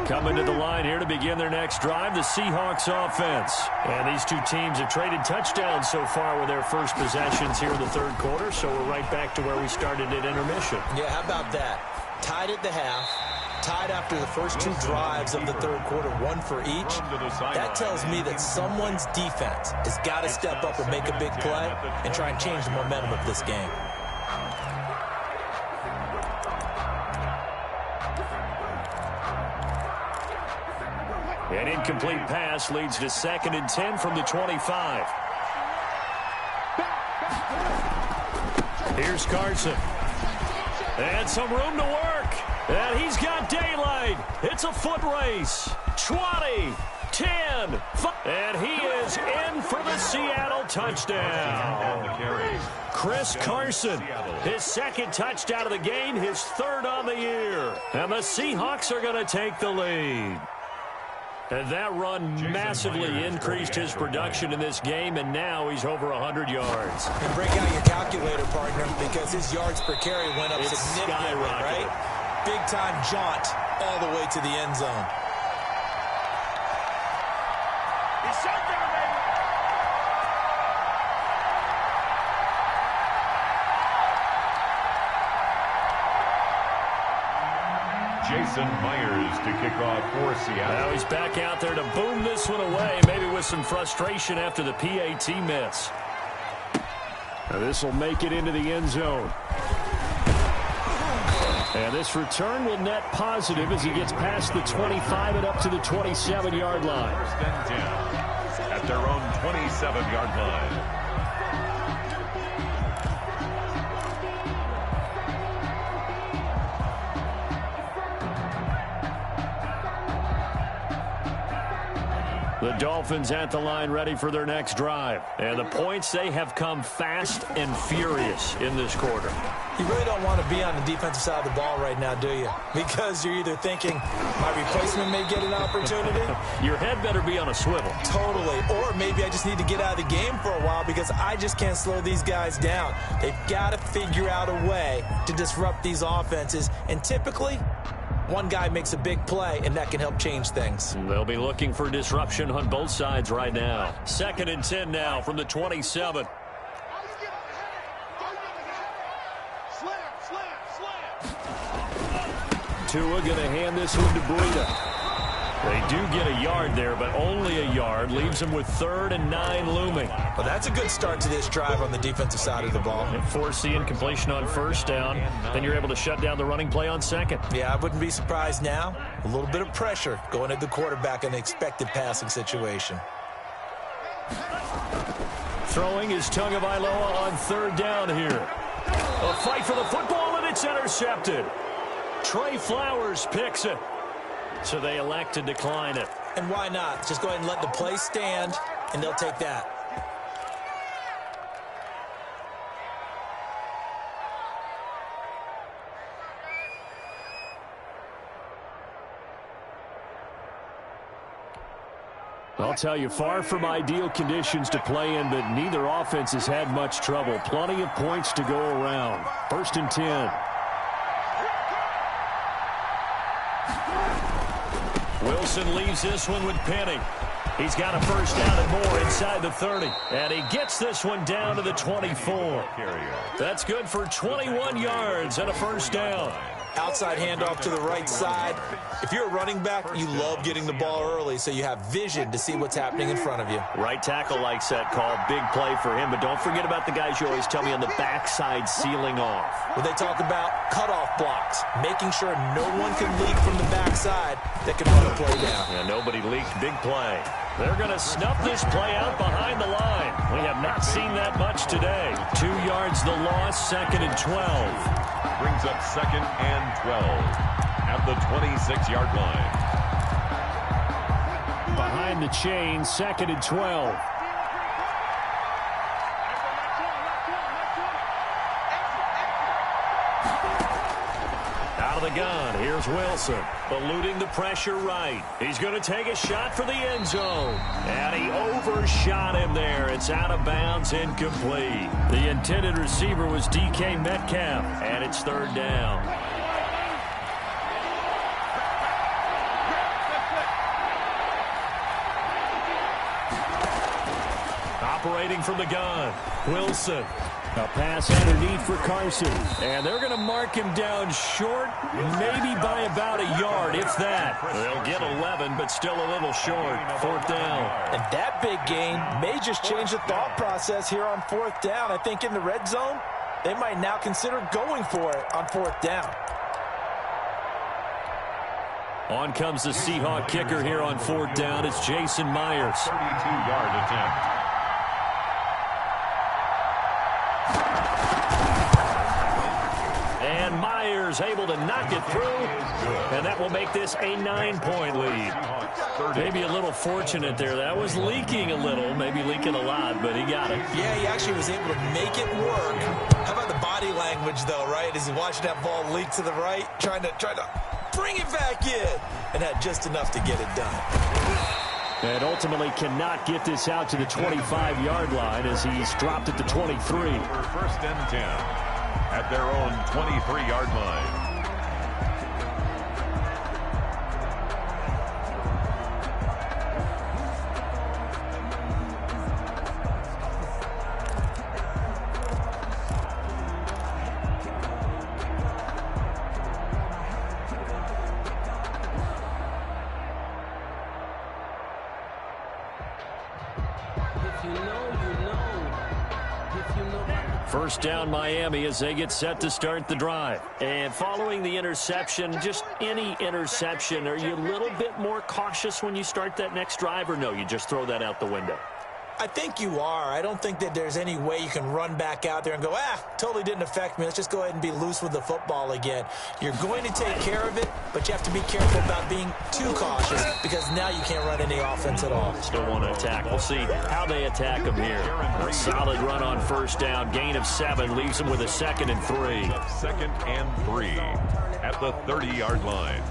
Coming to the line here to begin their next drive, the Seahawks offense. And these two teams have traded touchdowns so far with their first possessions here in the third quarter, so we're right back to where we started at intermission. Yeah, how about that? Tied at the half, tied after the first two drives of the third quarter, one for each. That tells me that someone's defense has got to step up and make a big play and try and change the momentum of this game. An incomplete pass leads to 2nd and 10 from the 25. Here's Carson. And some room to work. And he's got daylight. It's a foot race. 20, 10, 5. And he is in for the Seattle touchdown. Chris Carson, his second touchdown of the game, his third on the year. And the Seahawks are going to take the lead. And that run massively increased his production in this game, and now he's over 100 yards. And break out your calculator, partner, because his yards per carry went up significantly, right? Big-time jaunt all the way to the end zone. He's shot there, baby. Jason Myers to kick off for Seattle. Now he's back out there to boom this one away, maybe with some frustration after the PAT miss. Now this will make it into the end zone. And this return will net positive as he gets past the 25 and up to the 27-yard line. 1st and 10 at their own 27-yard line. The Dolphins at the line ready for their next drive. And the points, they have come fast and furious in this quarter. You really don't want to be on the defensive side of the ball right now, do you? Because you're either thinking, my replacement may get an opportunity. Your head better be on a swivel. Totally. Or maybe I just need to get out of the game for a while because I just can't slow these guys down. They've got to figure out a way to disrupt these offenses. And typically, one guy makes a big play, and that can help change things. They'll be looking for disruption on both sides right now. 2nd and 10 now from the 27. Tua going to hand this one to Breida. They do get a yard there, but only a yard. Leaves them with 3rd and 9 looming. Well, that's a good start to this drive on the defensive side of the ball. And force the incompletion on 1st down. Then you're able to shut down the running play on 2nd. Yeah, I wouldn't be surprised now. A little bit of pressure going at the quarterback in an expected passing situation. Throwing is Tagovailoa on 3rd down here. A fight for the football, and it's intercepted. Trey Flowers picks it. So they elect to decline it. And why not? Just go ahead and let the play stand, and they'll take that. I'll tell you, far from ideal conditions to play in, but neither offense has had much trouble. Plenty of points to go around. 1st and 10. Wilson leaves this one with Penny. He's got a 1st down and more inside the 30. And he gets this one down to the 24. That's good for 21 yards and a 1st down. Outside handoff to the right side. If you're a running back, you love getting the ball early so you have vision to see what's happening in front of you. Right tackle likes that call. Big play for him. But don't forget about the guys you always tell me on the backside sealing off. When they talk about cutoff blocks, making sure no one can leak from the backside that can run a play down. Yeah, nobody leaked. Big play. They're going to snuff this play out behind the line. We have not seen that much today. 2 yards the loss, 2nd and 12. Brings up 2nd and 12 at the 26-yard line. Behind the chain, 2nd and 12. the gun, here's Wilson. Eluding the pressure right. He's going to take a shot for the end zone. And he overshot him there. It's out of bounds, incomplete. The intended receiver was DK Metcalf. And it's third down. Operating from the gun, Wilson. A pass underneath for Carson. And they're going to mark him down short, maybe by about a yard, if that. They'll get 11, but still a little short. Fourth down. And that big gain may just change the thought process here on fourth down. I think in the red zone, they might now consider going for it on fourth down. On comes the Seahawk kicker here on fourth down. It's Jason Myers. 32-yard attempt. And Myers able to knock it through, and that will make this a 9-point lead. Maybe a little fortunate there. That was leaking a little, maybe leaking a lot, but he got it. Yeah, he actually was able to make it work. How about the body language, though, right? As he watched that ball leak to the right, trying to bring it back in, and had just enough to get it done. And ultimately cannot get this out to the 25-yard line as he's dropped at the 23. First and 10 at their own 23-yard line. First down Miami as they get set to start the drive. And following the interception, just any interception, are you a little bit more cautious when you start that next drive, or no, you just throw that out the window? I think you are. I don't think that there's any way you can run back out there and go, totally didn't affect me. Let's just go ahead and be loose with the football again. You're going to take care of it, but you have to be careful about being too cautious because now you can't run any offense at all. Still want to attack. We'll see how they attack them here. A solid run on first down. Gain of 7 leaves them with a 2nd and 3. 2nd and 3 at the 30-yard line.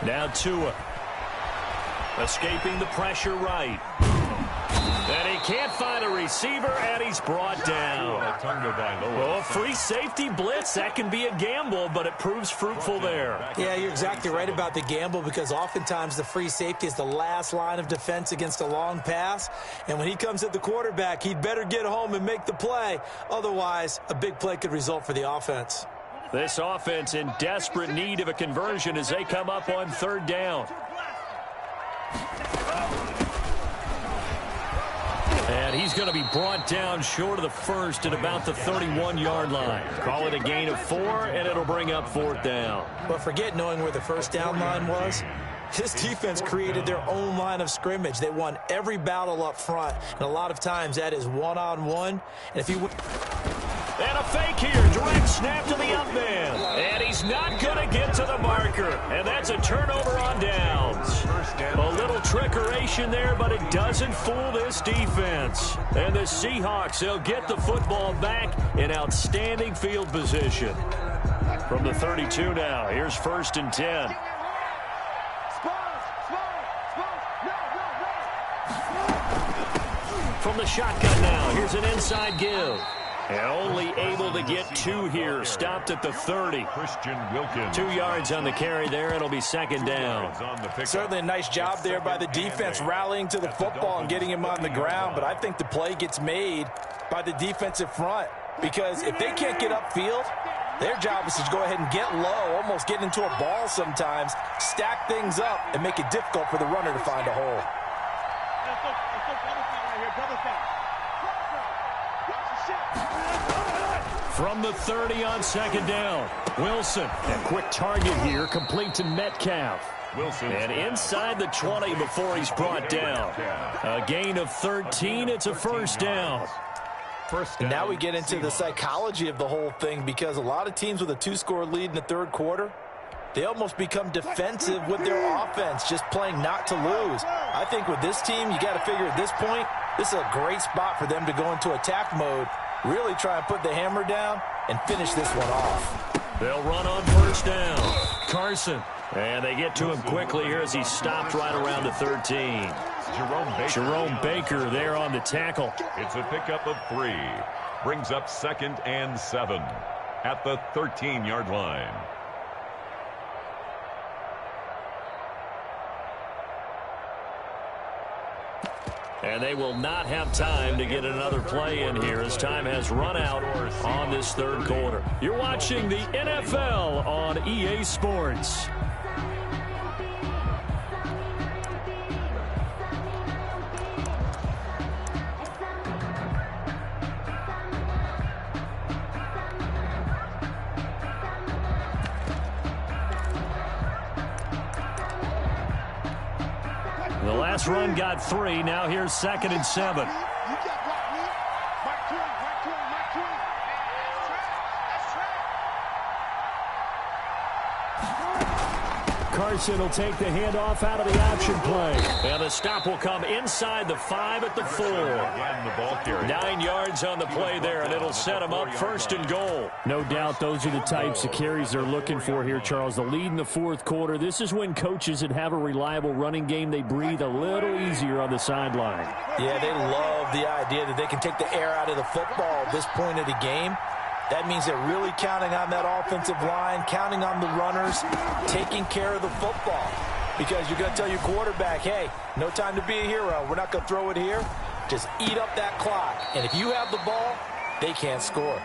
Now Tua, escaping the pressure right. And he can't find a receiver, and he's brought down. Oh, free safety blitz, that can be a gamble, but it proves fruitful there. Yeah, you're exactly right about the gamble because oftentimes the free safety is the last line of defense against a long pass. And when he comes at the quarterback, he'd better get home and make the play. Otherwise, a big play could result for the offense. This offense in desperate need of a conversion as they come up on third down. And he's going to be brought down short of the first at about the 31-yard line. Call it a gain of 4, and it'll bring up fourth down. But forget knowing where the first down line was. This defense created their own line of scrimmage. They won every battle up front, and a lot of times that is one-on-one. And if you and a fake here, direct snap to the up man. And he's not going to get to the marker. And that's a turnover on downs. A little trickeration there, but it doesn't fool this defense. And the Seahawks, they'll get the football back in outstanding field position. From the 32 now, here's 1st and 10. From the shotgun now, here's an inside give. And only able to get 2 here. Stopped at the 30. Christian Wilkins. 2 yards on the carry there. It'll be 2nd down. Certainly a nice job there by the defense rallying to the football and getting him on the ground. But I think the play gets made by the defensive front. Because if they can't get upfield, their job is to go ahead and get low, almost get into a ball sometimes, stack things up, and make it difficult for the runner to find a hole. From the 30 on 2nd down, Wilson. A quick target here, complete to Metcalf. Wilson. And inside the 20 before he's brought down. A gain of 13, it's a first down. And now we get into the psychology of the whole thing, because a lot of teams with a 2-score lead in the third quarter, they almost become defensive with their offense, just playing not to lose. I think with this team, you got to figure at this point, this is a great spot for them to go into attack mode, really try and put the hammer down and finish this one off. They'll run on first down. Carson. And they get to him quickly here as he stopped right around the 13. Jerome Baker there on the tackle. It's a pickup of 3. Brings up 2nd and 7 at the 13-yard line. And they will not have time to get another play in here as time has run out on this third quarter. You're watching the NFL on EA Sports. The last run got 3. Now here's 2nd and 7. Carson will take the handoff out of the option play. And the stop will come inside the 5 at the 4. 9 yards on the play there, and it'll set him up 1st and goal. No doubt those are the types of carries they're looking for here, Charles. The lead in the fourth quarter. This is when coaches that have a reliable running game, they breathe a little easier on the sideline. Yeah, they love the idea that they can take the air out of the football at this point of the game. That means they're really counting on that offensive line, counting on the runners, taking care of the football. Because you're going to tell your quarterback, hey, no time to be a hero. We're not going to throw it here. Just eat up that clock. And if you have the ball, they can't score.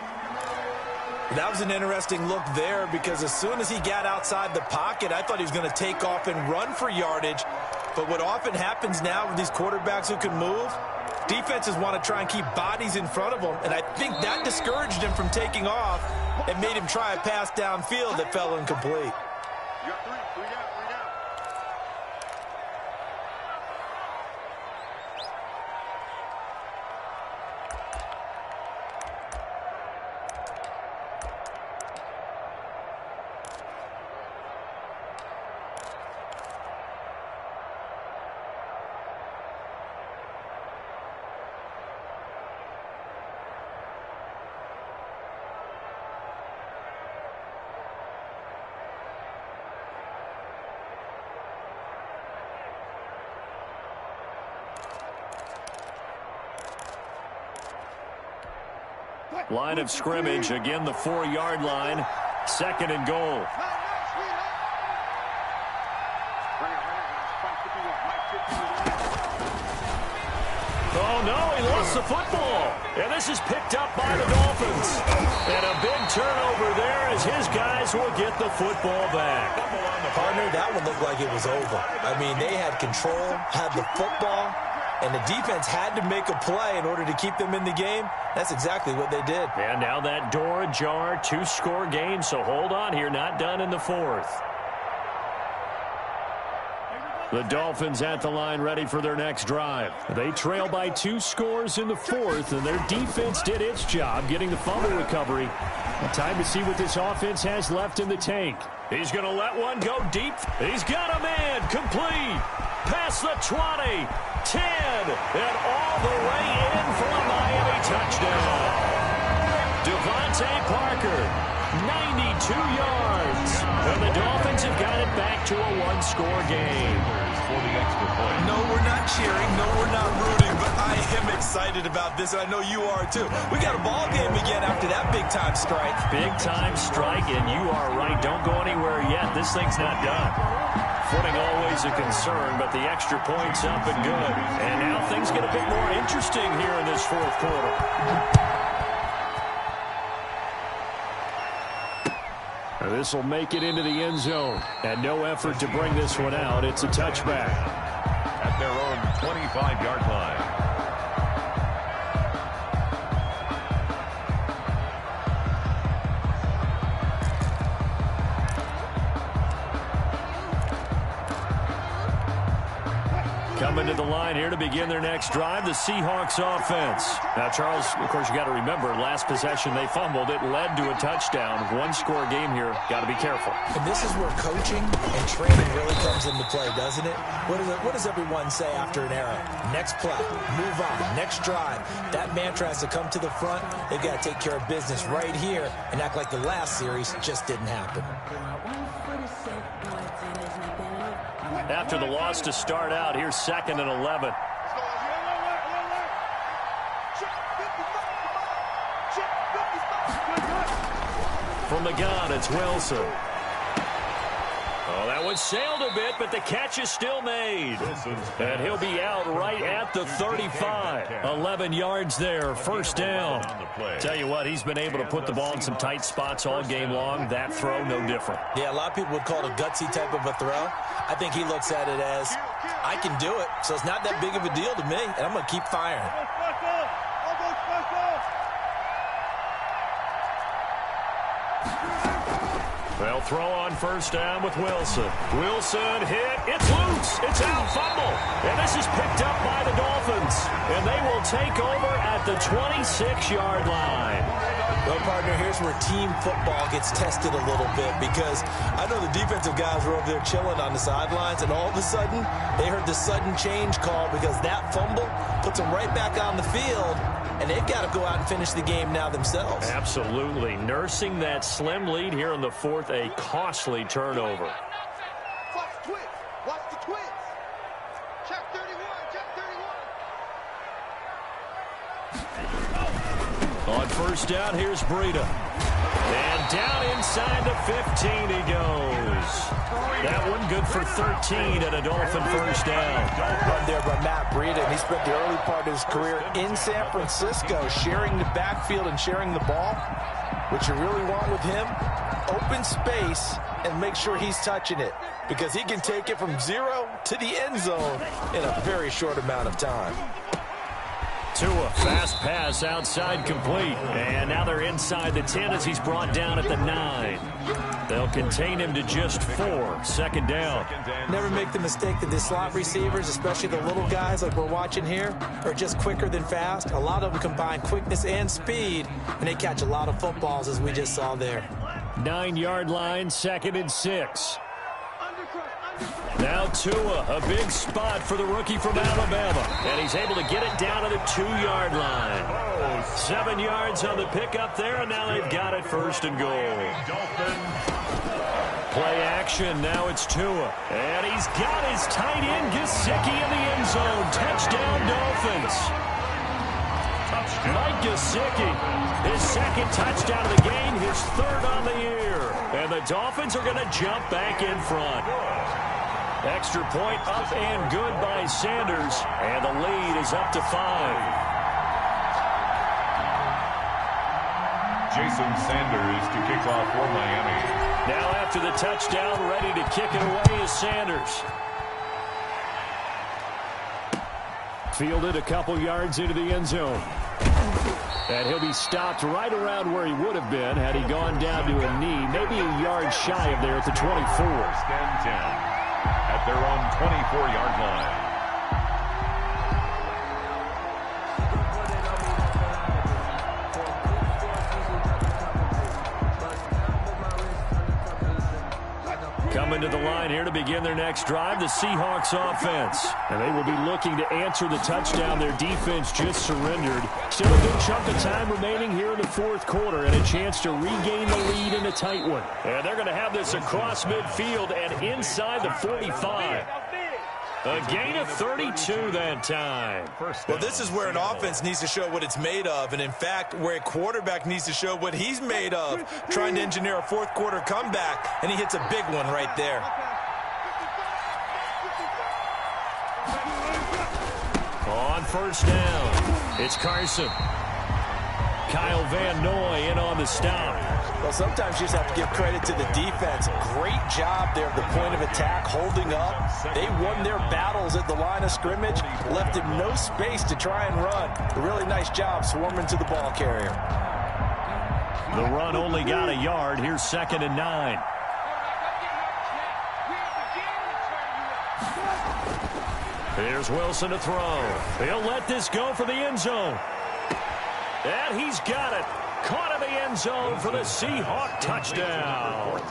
That was an interesting look there, because as soon as he got outside the pocket, I thought he was going to take off and run for yardage. But what often happens now with these quarterbacks who can move, defenses want to try and keep bodies in front of them, and I think that discouraged him from taking off and made him try a pass downfield that fell incomplete. Line of scrimmage, again the 4-yard line. 2nd and goal. Oh, no, he lost the football. And this is picked up by the Dolphins. And a big turnover there as his guys will get the football back. Partner, that one looked like it was over. I mean, they had control, had the football, and the defense had to make a play in order to keep them in the game. That's exactly what they did. And now that door ajar, 2-score game, so hold on here, not done in the 4th. The Dolphins at the line, ready for their next drive. They trail by 2 scores in the 4th, and their defense did its job getting the fumble recovery. Time to see what this offense has left in the tank. He's going to let one go deep. He's got a man complete. Past the 20, 10, and all the way in for a Miami touchdown. Devontae Parker, 92 yards. And the Dolphins have got it back to a 1-score game. For the extra point. No, we're not cheering. No, we're not rooting. But I am excited about this, and I know you are too. We got a ball game again after that big-time strike. Big-time strike, and you are right. Don't go anywhere yet. This thing's not done. Footing always a concern, but the extra point's up and good. And now things get a bit more interesting here in this 4th quarter. This will make it into the end zone. And no effort to bring this one out. It's a touchback. At their own 25-yard line. Coming Coming to the line here to begin their next drive, the Seahawks offense. Now, Charles, of course, you got to remember, last possession they fumbled. It led to a touchdown. One-score game here. Got to be careful. And this is where coaching and training really comes into play, doesn't it? What does everyone say after an error? Next play, move on, next drive. That mantra has to come to the front. They've got to take care of business right here and act like the last series just didn't happen. After the loss to start out, here's 2nd and 11. From the gun, it's Wilson. Oh, that one sailed a bit, but the catch is still made. And he'll be out right at the 35. 11 yards there, first down. Tell you what, he's been able to put the ball in some tight spots all game long. That throw, no different. Yeah, a lot of people would call it a gutsy type of a throw. I think he looks at it as, I can do it, so it's not that big of a deal to me, and I'm going to keep firing. They'll throw on first down with Wilson. Wilson hit. It's loose. It's out. Fumble. And this is picked up by the Dolphins. And they will take over at the 26-yard line. Well, partner, here's where team football gets tested a little bit because I know the defensive guys were over there chilling on the sidelines, and all of a sudden they heard the sudden change call because that fumble puts them right back on the field, and they've got to go out and finish the game now themselves. Absolutely. Nursing that slim lead here in the fourth, a costly turnover. Watch the twins. Watch the twins. Check 31. Check 31. On first down, here's Breida. And down inside the 15 he goes. That one good for 13 and a Dolphin first down. Run there by Matt Breida, and he spent the early part of his career in San Francisco sharing the backfield and sharing the ball. What you really want with him, open space and make sure he's touching it because he can take it from 0 to the end zone in a very short amount of time. Tua, fast pass outside complete. And now they're inside the 10 as he's brought down at the 9. They'll contain him to just 4. Second down. Never make the mistake that the slot receivers, especially the little guys like we're watching here, are just quicker than fast. A lot of them combine quickness and speed, and they catch a lot of footballs as we just saw there. 9-yard line, 2nd and 6. Now Tua, a big spot for the rookie from Alabama. And he's able to get it down to the 2-yard line. 7 yards on the pickup there, and now they've got it first and goal. Play action, now it's Tua. And he's got his tight end, Gesicki, in the end zone. Touchdown, Dolphins. Mike Gesicki, his 2nd touchdown of the game, his 3rd on the year. And the Dolphins are going to jump back in front. Extra point up and good by Sanders. And the lead is up to 5. Jason Sanders to kick off for Miami. Now after the touchdown, ready to kick it away is Sanders. Fielded a couple yards into the end zone. And he'll be stopped right around where he would have been had he gone down to a knee, maybe a yard shy of there at the 24. Stand down at their own 24-yard line. Coming to the line here to begin their next drive, the Seahawks offense. And they will be looking to answer the touchdown their defense just surrendered. Still a good chunk of time remaining here in the fourth quarter and a chance to regain the lead in a tight one. And they're going to have this across midfield and inside the 45. A gain of 32 that time. Well, this is where an offense needs to show what it's made of, and in fact, where a quarterback needs to show what he's made of, trying to engineer a fourth quarter comeback, and he hits a big one right there. On first down, it's Carson. Kyle Van Noy in on the stop. Well, sometimes you just have to give credit to the defense. Great job there at the point of attack, holding up. They won their battles at the line of scrimmage, left him no space to try and run. A really nice job swarming to the ball carrier. The run only got a yard. Here's 2nd and 9. Here's Wilson to throw. He'll let this go for the end zone. And he's got it. Caught in the end zone for the Seahawk touchdown.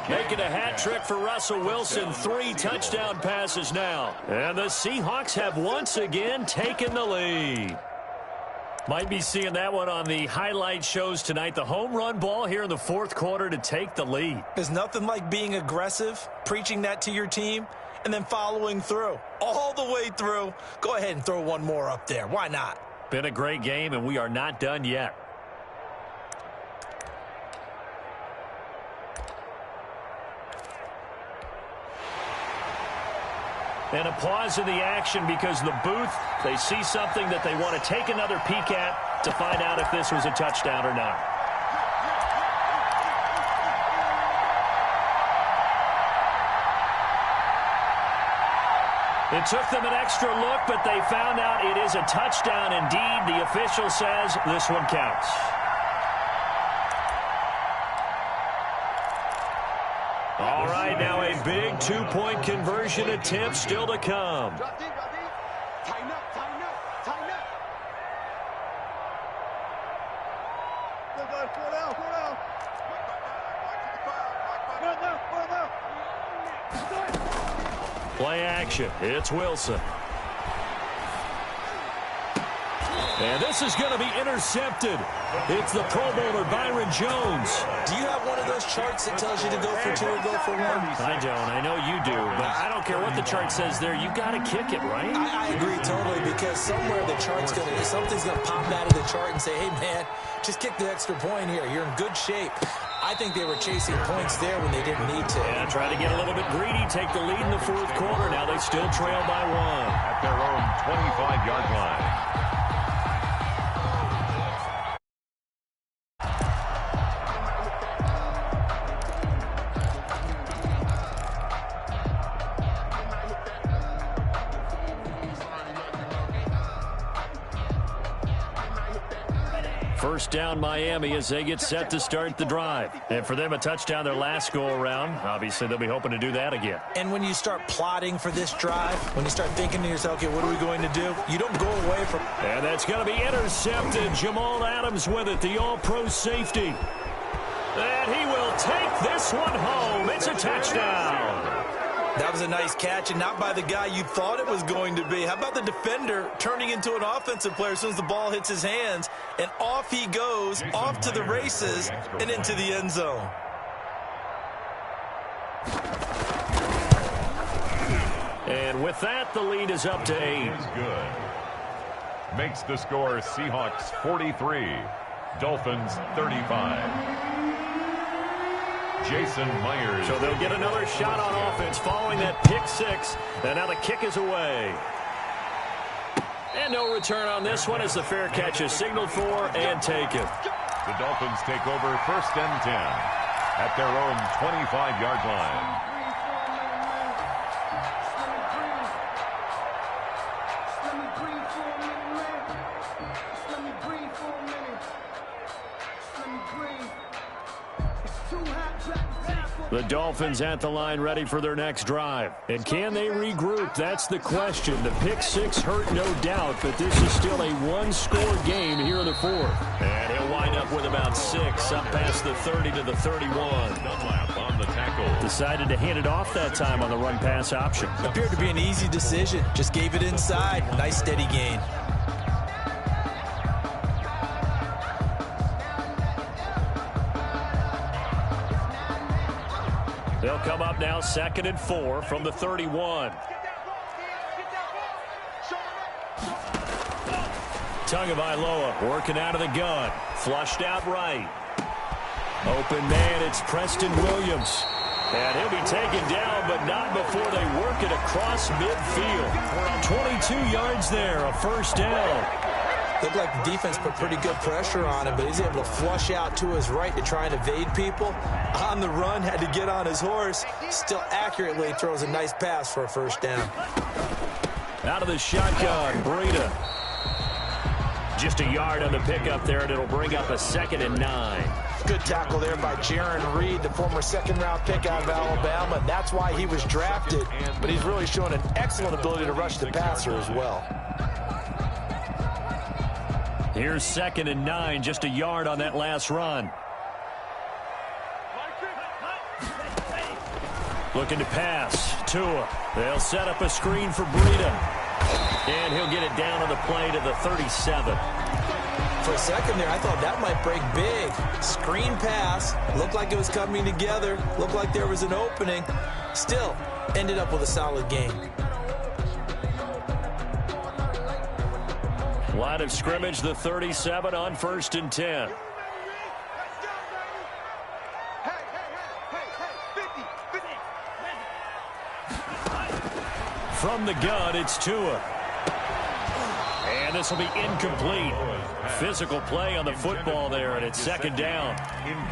Making a hat trick for Russell Wilson. 3 touchdown passes now. And the Seahawks have once again taken the lead. Might be seeing that one on the highlight shows tonight. The home run ball here in the fourth quarter to take the lead. There's nothing like being aggressive, preaching that to your team, and then following through. All the way through. Go ahead and throw one more up there. Why not? Been a great game, and we are not done yet. And a pause in the action because the booth, they see something that they want to take another peek at to find out if this was a touchdown or not. It took them an extra look, but they found out it is a touchdown indeed. The official says this one counts. All right, now a big 2-point conversion attempt still to come. Drop deep, drop deep. Tighten up, tighten up, tighten up. Go, go, go down, go down. Go down, go down. Play action. It's Wilson. And this is going to be intercepted. It's the Pro Bowler, Byron Jones. Do you have one of those charts that tells you to go for 2 or go for 1? I don't. I know you do. But I don't care what the chart says there. You got to kick it, right? I agree totally, because somewhere the chart's going to, something's going to pop out of the chart and say, hey, man, just kick the extra point here. You're in good shape. I think they were chasing points there when they didn't need to. And try to get a little bit greedy, take the lead in the fourth quarter. Now they still trail by 1. At their own 25-yard line. First down Miami as they get set to start the drive. And for them, a touchdown their last go-around. Obviously, they'll be hoping to do that again. And when you start plotting for this drive, when you start thinking to yourself, okay, what are we going to do? You don't go away from... And that's going to be intercepted. Jamal Adams with it, the all-pro safety. And he will take this one home. It's a touchdown. That was a nice catch, and not by the guy you thought it was going to be. How about the defender turning into an offensive player as soon as the ball hits his hands, and off he goes, off to the races, and into the end zone. And with that, the lead is up to 8. Good. Makes the score Seahawks 43, Dolphins 35. Jason Myers. So they'll get another shot on offense following that pick 6. And now the kick is away. And no return on this one as the fair catch is signaled for and taken. The Dolphins take over 1st and 10 at their own 25-yard line. The Dolphins at the line ready for their next drive. And can they regroup? That's the question. The pick 6 hurt, no doubt, but this is still a one-score game here in the fourth. And he'll wind up with about 6 up past the 30 to the 31. Dunlap on the tackle. Decided to hand it off that time on the run-pass option. Appeared to be an easy decision. Just gave it inside. Nice steady gain. They'll come up now 2nd and 4 from the 31. Tagovailoa working out of the gun. Flushed out right. Open man, it's Preston Williams. And he'll be taken down, but not before they work it across midfield. 22 yards there, a first down. Looked like the defense put pretty good pressure on him, but he's able to flush out to his right to try and evade people. On the run, had to get on his horse. Still accurately throws a nice pass for a first down. Out of the shotgun, Breida. Just a yard on the pickup there, and it'll bring up a 2nd and 9. Good tackle there by Jaron Reed, the former second-round pick out of Alabama. That's why he was drafted, but he's really shown an excellent ability to rush the passer as well. Here's 2nd and 9, just a yard on that last run. Looking to pass. Tua. They'll set up a screen for Breida. And he'll get it down on the play to the 37. For a second there, I thought that might break big. Screen pass. Looked like it was coming together. Looked like there was an opening. Still, ended up with a solid game. Line of scrimmage, the 37 on 1st and 10. From the gun, it's Tua. And this will be incomplete. Physical play on the football there, and it's 2nd down.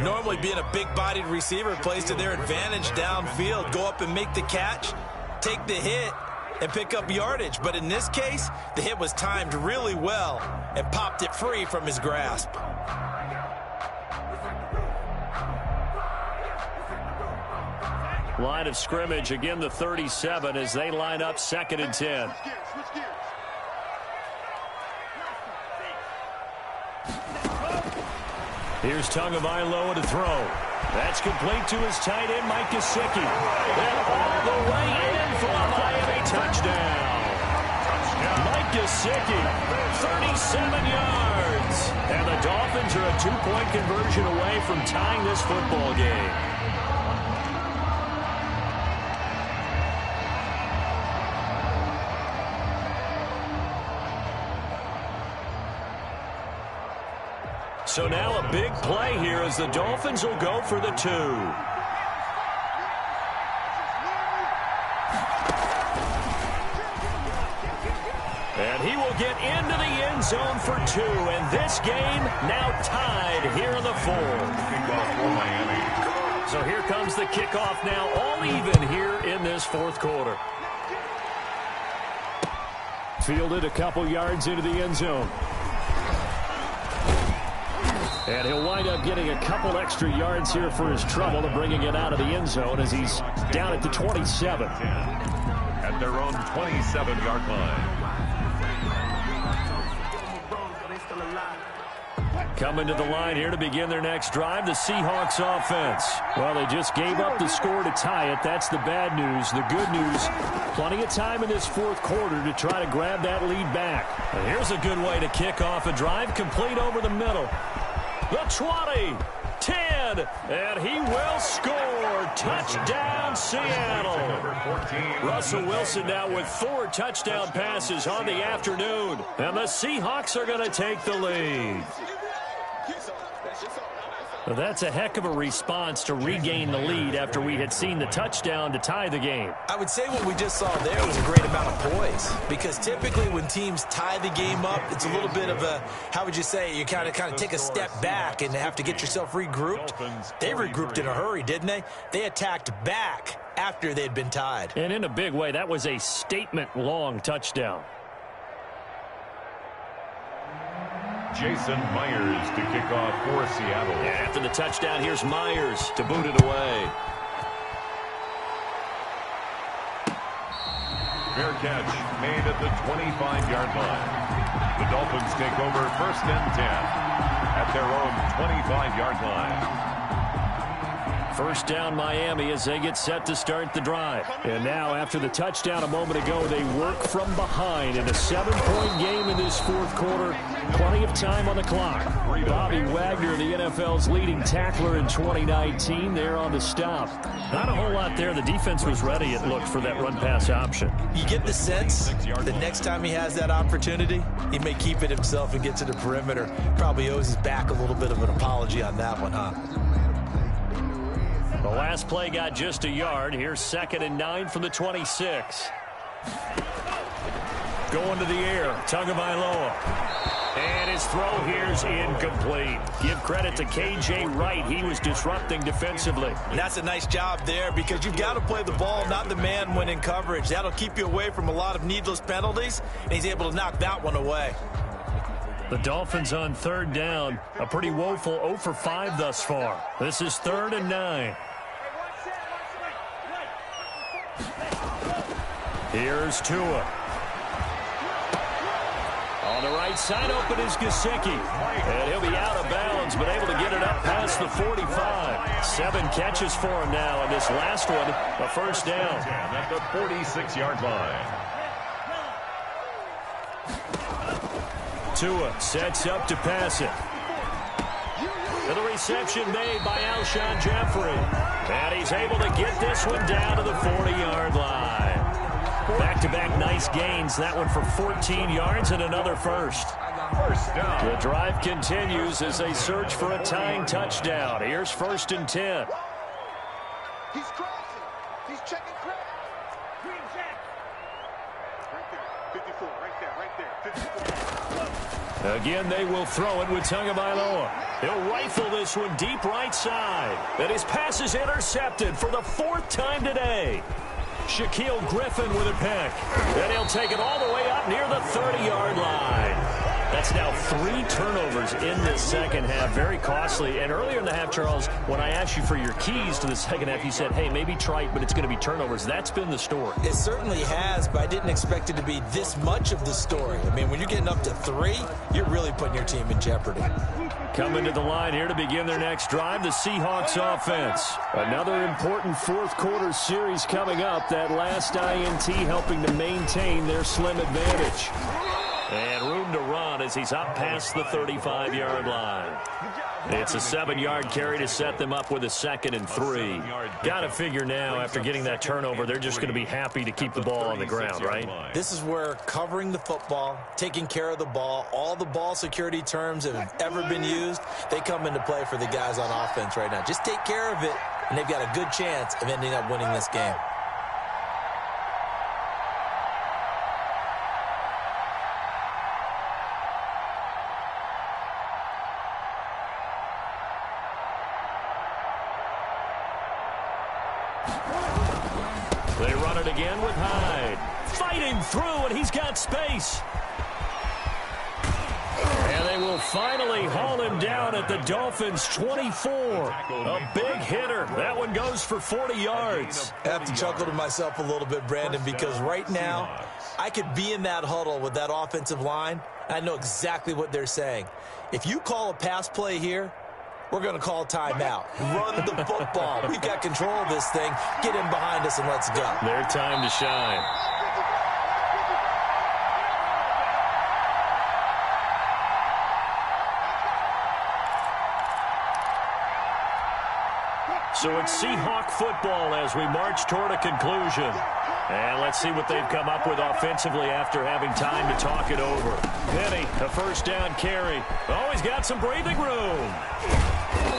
Normally being a big-bodied receiver plays to their advantage downfield. Go up and make the catch, take the hit, and pick up yardage. But in this case, the hit was timed really well and popped it free from his grasp. Line of scrimmage, again the 37 as they line up 2nd and 10. Here's Tagovailoa to throw. That's complete to his tight end, Mike Gesicki. And all the way in for a Miami touchdown. Mike Gesicki, 37 yards. And the Dolphins are a 2-point conversion away from tying this football game. So now a big play here as the Dolphins will go for the 2. And he will get into the end zone for 2. And this game now tied here in the 4th. So here comes the kickoff now, all even here in this 4th quarter. Fielded a couple yards into the end zone. And he'll wind up getting a couple extra yards here for his trouble and bringing it out of the end zone as he's down at the 27. At their own 27-yard line. Coming to the line here to begin their next drive, the Seahawks offense. Well, they just gave up the score to tie it. That's the bad news. The good news, plenty of time in this 4th quarter to try to grab that lead back. And here's a good way to kick off a drive, complete over the middle. The 20, 10, and he will score. Touchdown, Seattle. Russell Wilson now with 4 touchdown passes on the afternoon. And the Seahawks are going to take the lead. Well, that's a heck of a response to regain the lead after we had seen the touchdown to tie the game. I would say what we just saw there was a great amount of poise, because typically when teams tie the game up, it's a little bit of a, how would you say, you kind of take a step back and have to get yourself regrouped. They regrouped in a hurry, didn't they? They attacked back after they'd been tied. And in a big way, that was a statement-long touchdown. Jason Myers to kick off for Seattle. And after the touchdown, here's Myers to boot it away. Fair catch made at the 25-yard line. The Dolphins take over 1st and 10 at their own 25-yard line. 1st down Miami as they get set to start the drive. And now after the touchdown a moment ago, they work from behind in a 7-point game in this 4th quarter. Plenty of time on the clock. Bobby Wagner, the NFL's leading tackler in 2019, there on the stop. Not a whole lot there. The defense was ready, it looked, for that run-pass option. You get the sense the next time he has that opportunity, he may keep it himself and get to the perimeter. Probably owes his back a little bit of an apology on that one, huh? The last play got just a yard. Here's 2nd and 9 from the 26. Going to the air, Tagovailoa. And his throw here's incomplete. Give credit to K.J. Wright. He was disrupting defensively. And that's a nice job there, because you've got to play the ball, not the man when in coverage. That'll keep you away from a lot of needless penalties, and he's able to knock that one away. The Dolphins on third down. A pretty woeful 0 for 5 thus far. This is 3rd and 9. Here's Tua. On the right side, open is Gesicki. And he'll be out of bounds, but able to get it up past the 45. 7 catches for him now, and this last one, a first down. At the 46-yard line. Tua sets up to pass it. And the reception made by Alshon Jeffrey. And he's able to get this one down to the 40-yard line. Back-to-back nice gains. That one for 14 yards and another first. First down. The drive continues as they search for a tying touchdown. Here's 1st and 10. He's crossing. He's checking crack. Green jack. Right there. 54. Right there. 54. Again, they will throw it with Tagovailoa. He'll rifle this one deep right side. And his pass is intercepted for the 4th time today. Shaquille Griffin with a pick. And he'll take it all the way up near the 30-yard line. That's now 3 turnovers in this second half. Very costly. And earlier in the half, Charles, when I asked you for your keys to the second half, you said, hey, maybe trite, but it's going to be turnovers. That's been the story. It certainly has, but I didn't expect it to be this much of the story. I mean, when you're getting up to 3, you're really putting your team in jeopardy. Coming to the line here to begin their next drive, the Seahawks offense. Another important fourth-quarter series coming up. That last INT helping to maintain their slim advantage. And room to run as he's up past the 35-yard line. It's a 7-yard carry to set them up with a 2nd and 3. Got to figure now, after getting that turnover, they're just going to be happy to keep the ball on the ground, right? This is where covering the football, taking care of the ball, all the ball security terms that have ever been used, they come into play for the guys on offense right now. Just take care of it, and they've got a good chance of ending up winning this game. They run it again with Hyde. Fighting through, and he's got space. And they will finally haul him down at the Dolphins' 24. A big hitter. That one goes for 40 yards. I have to chuckle to myself a little bit, Brandon, because right now I could be in that huddle with that offensive line. I know exactly what they're saying. If you call a pass play here, we're going to call timeout. Run the football. We've got control of this thing. Get in behind us and let's go. Their time to shine. So it's Seahawk football as we march toward a conclusion. And let's see what they've come up with offensively after having time to talk it over. Penny, a first down carry. Oh, he's got some breathing room.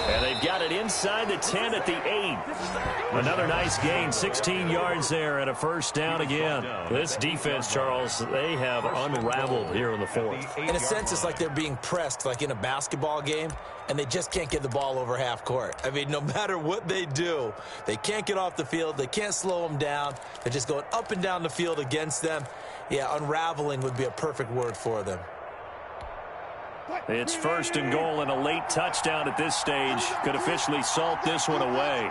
And they've got it inside the 10 at the 8. Another nice gain, 16 yards there and a first down again. This defense, Charles, they have unraveled here in the 4th. In a sense, it's like they're being pressed like in a basketball game, and they just can't get the ball over half court. I mean, no matter what they do, they can't get off the field. They can't slow them down. They're just going up and down the field against them. Yeah, unraveling would be a perfect word for them. It's 1st and goal, and a late touchdown at this stage could officially salt this one away.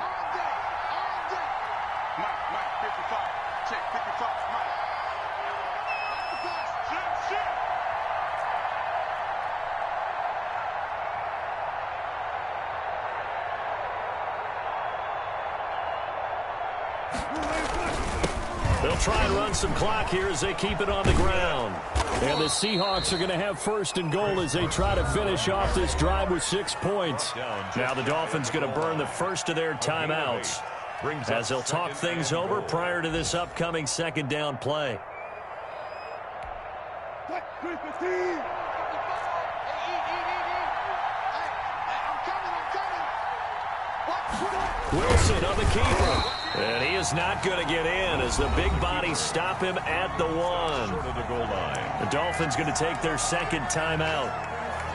They'll try and run some clock here as they keep it on the ground. And the Seahawks are going to have 1st and goal as they try to finish off this drive with 6 points. Now the Dolphins going to burn the first of their timeouts as they'll talk things over prior to this upcoming 2nd down play. Wilson on the keeper. And he is not going to get in as the big bodies stop him at the 1. The Dolphins going to take their 2nd timeout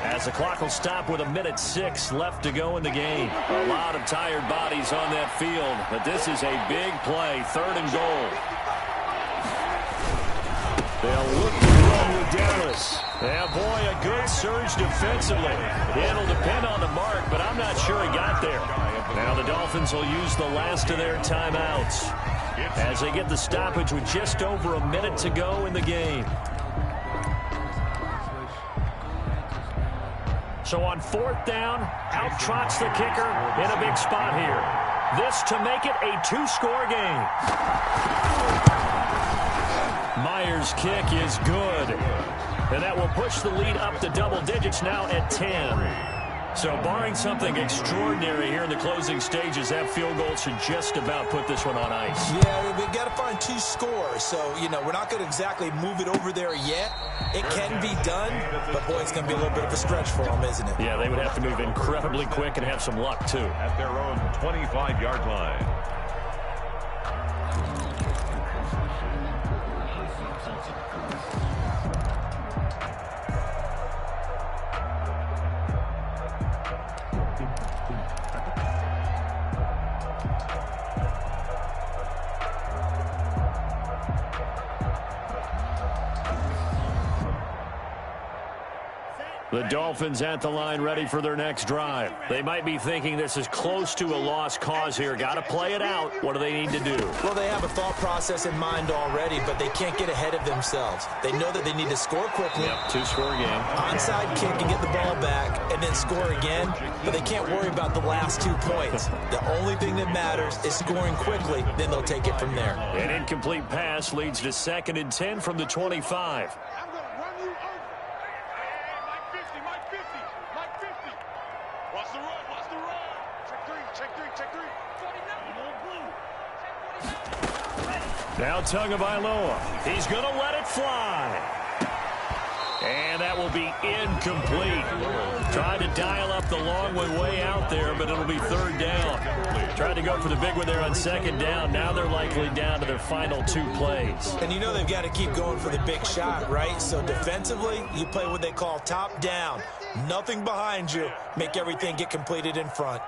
as the clock will stop with 1:06 left to go in the game. A lot of tired bodies on that field, but this is a big play, 3rd and goal. They'll look to run with Dallas. Davis. Yeah, boy, a good surge defensively. It'll depend on the mark, but I'm not sure he got there. Now the Dolphins will use the last of their timeouts as they get the stoppage with just over a minute to go in the game. So on 4th down, out trots the kicker in a big spot here. This to make it a 2-score game. Myers' kick is good. And that will push the lead up to double digits now at 10. So barring something extraordinary here in the closing stages, that field goal should just about put this one on ice. Yeah, we've got to find 2 scores. So, we're not going to exactly move it over there yet. It can be done, but, boy, it's going to be a little bit of a stretch for them, isn't it? Yeah, they would have to move incredibly quick and have some luck, too. At their own 25-yard line. The Dolphins at the line ready for their next drive. They might be thinking this is close to a lost cause here. Got to play it out. What do they need to do? Well, they have a thought process in mind already, but they can't get ahead of themselves. They know that they need to score quickly. Yep, 2-score game. Onside kick and get the ball back and then score again, but they can't worry about the last 2 points. The only thing that matters is scoring quickly, then they'll take it from there. An incomplete pass leads to 2nd and 10 from the 25. I'm going to run you over. Hey, Mike 50. Mike 50. Watch the run. Check three. 49. Now Tagovailoa. He's going to let it fly. And that will be incomplete. Tried to dial up the long way out there, but it'll be 3rd down. Tried to go for the big one there on 2nd down. Now they're likely down to their final 2 plays. And they've got to keep going for the big shot, right? So defensively, you play what they call top down. Nothing behind you. Make everything get completed in front.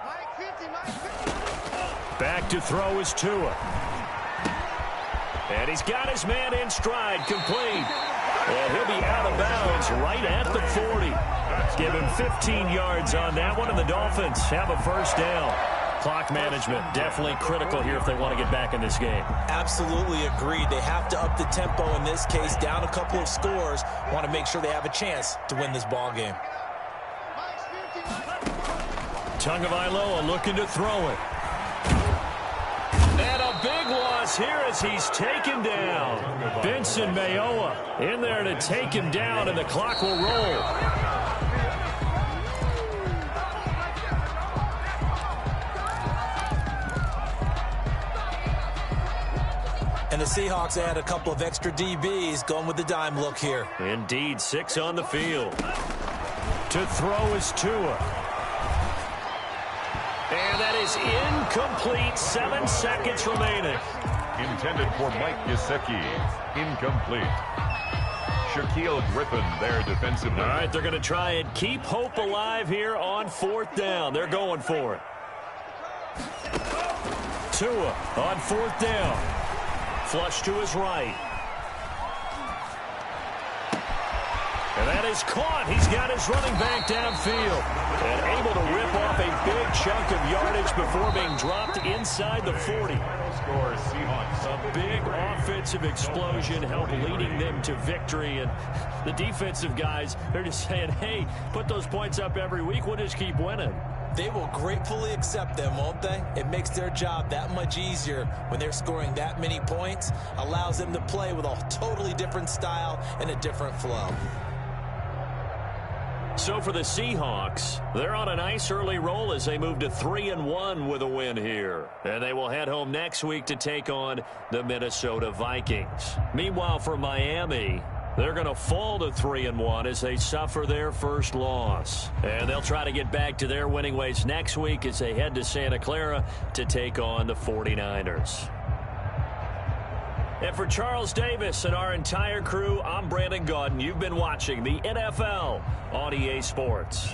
Back to throw is Tua. And he's got his man in stride, complete. And he'll be out of bounds right at the 40. Give him 15 yards on that one, and the Dolphins have a 1st down. Clock management definitely critical here if they want to get back in this game. Absolutely agreed. They have to up the tempo in this case, down a couple of scores. Want to make sure they have a chance to win this ball game. Tagovailoa looking to throw it. And a big loss here as he's taken down. Benson Mayowa in there to take him down, and the clock will roll. And the Seahawks add a couple of extra DBs going with the dime look here. Indeed, 6 on the field. To throw is Tua. And that is incomplete. 7 seconds remaining. Intended for Mike Gesicki. Incomplete. Shaquille Griffin there defensively. All right, they're going to try and keep hope alive here on 4th down. They're going for it. Tua on 4th down. Flush to his right. And that is caught. He's got his running back downfield. And able to rip off a big chunk of yardage before being dropped inside the 40. Score Seahawks. A big offensive explosion helped leading them to victory. And the defensive guys, they're just saying, hey, put those points up every week. We'll just keep winning. They will gratefully accept them, won't they? It makes their job that much easier when they're scoring that many points. Allows them to play with a totally different style and a different flow. So for the Seahawks, they're on a nice early roll as they move to 3-1 with a win here. And they will head home next week to take on the Minnesota Vikings. Meanwhile, for Miami, they're going to fall to 3-1 as they suffer their first loss. And they'll try to get back to their winning ways next week as they head to Santa Clara to take on the 49ers. And for Charles Davis and our entire crew, I'm Brandon Gaudin. You've been watching the NFL on EA Sports.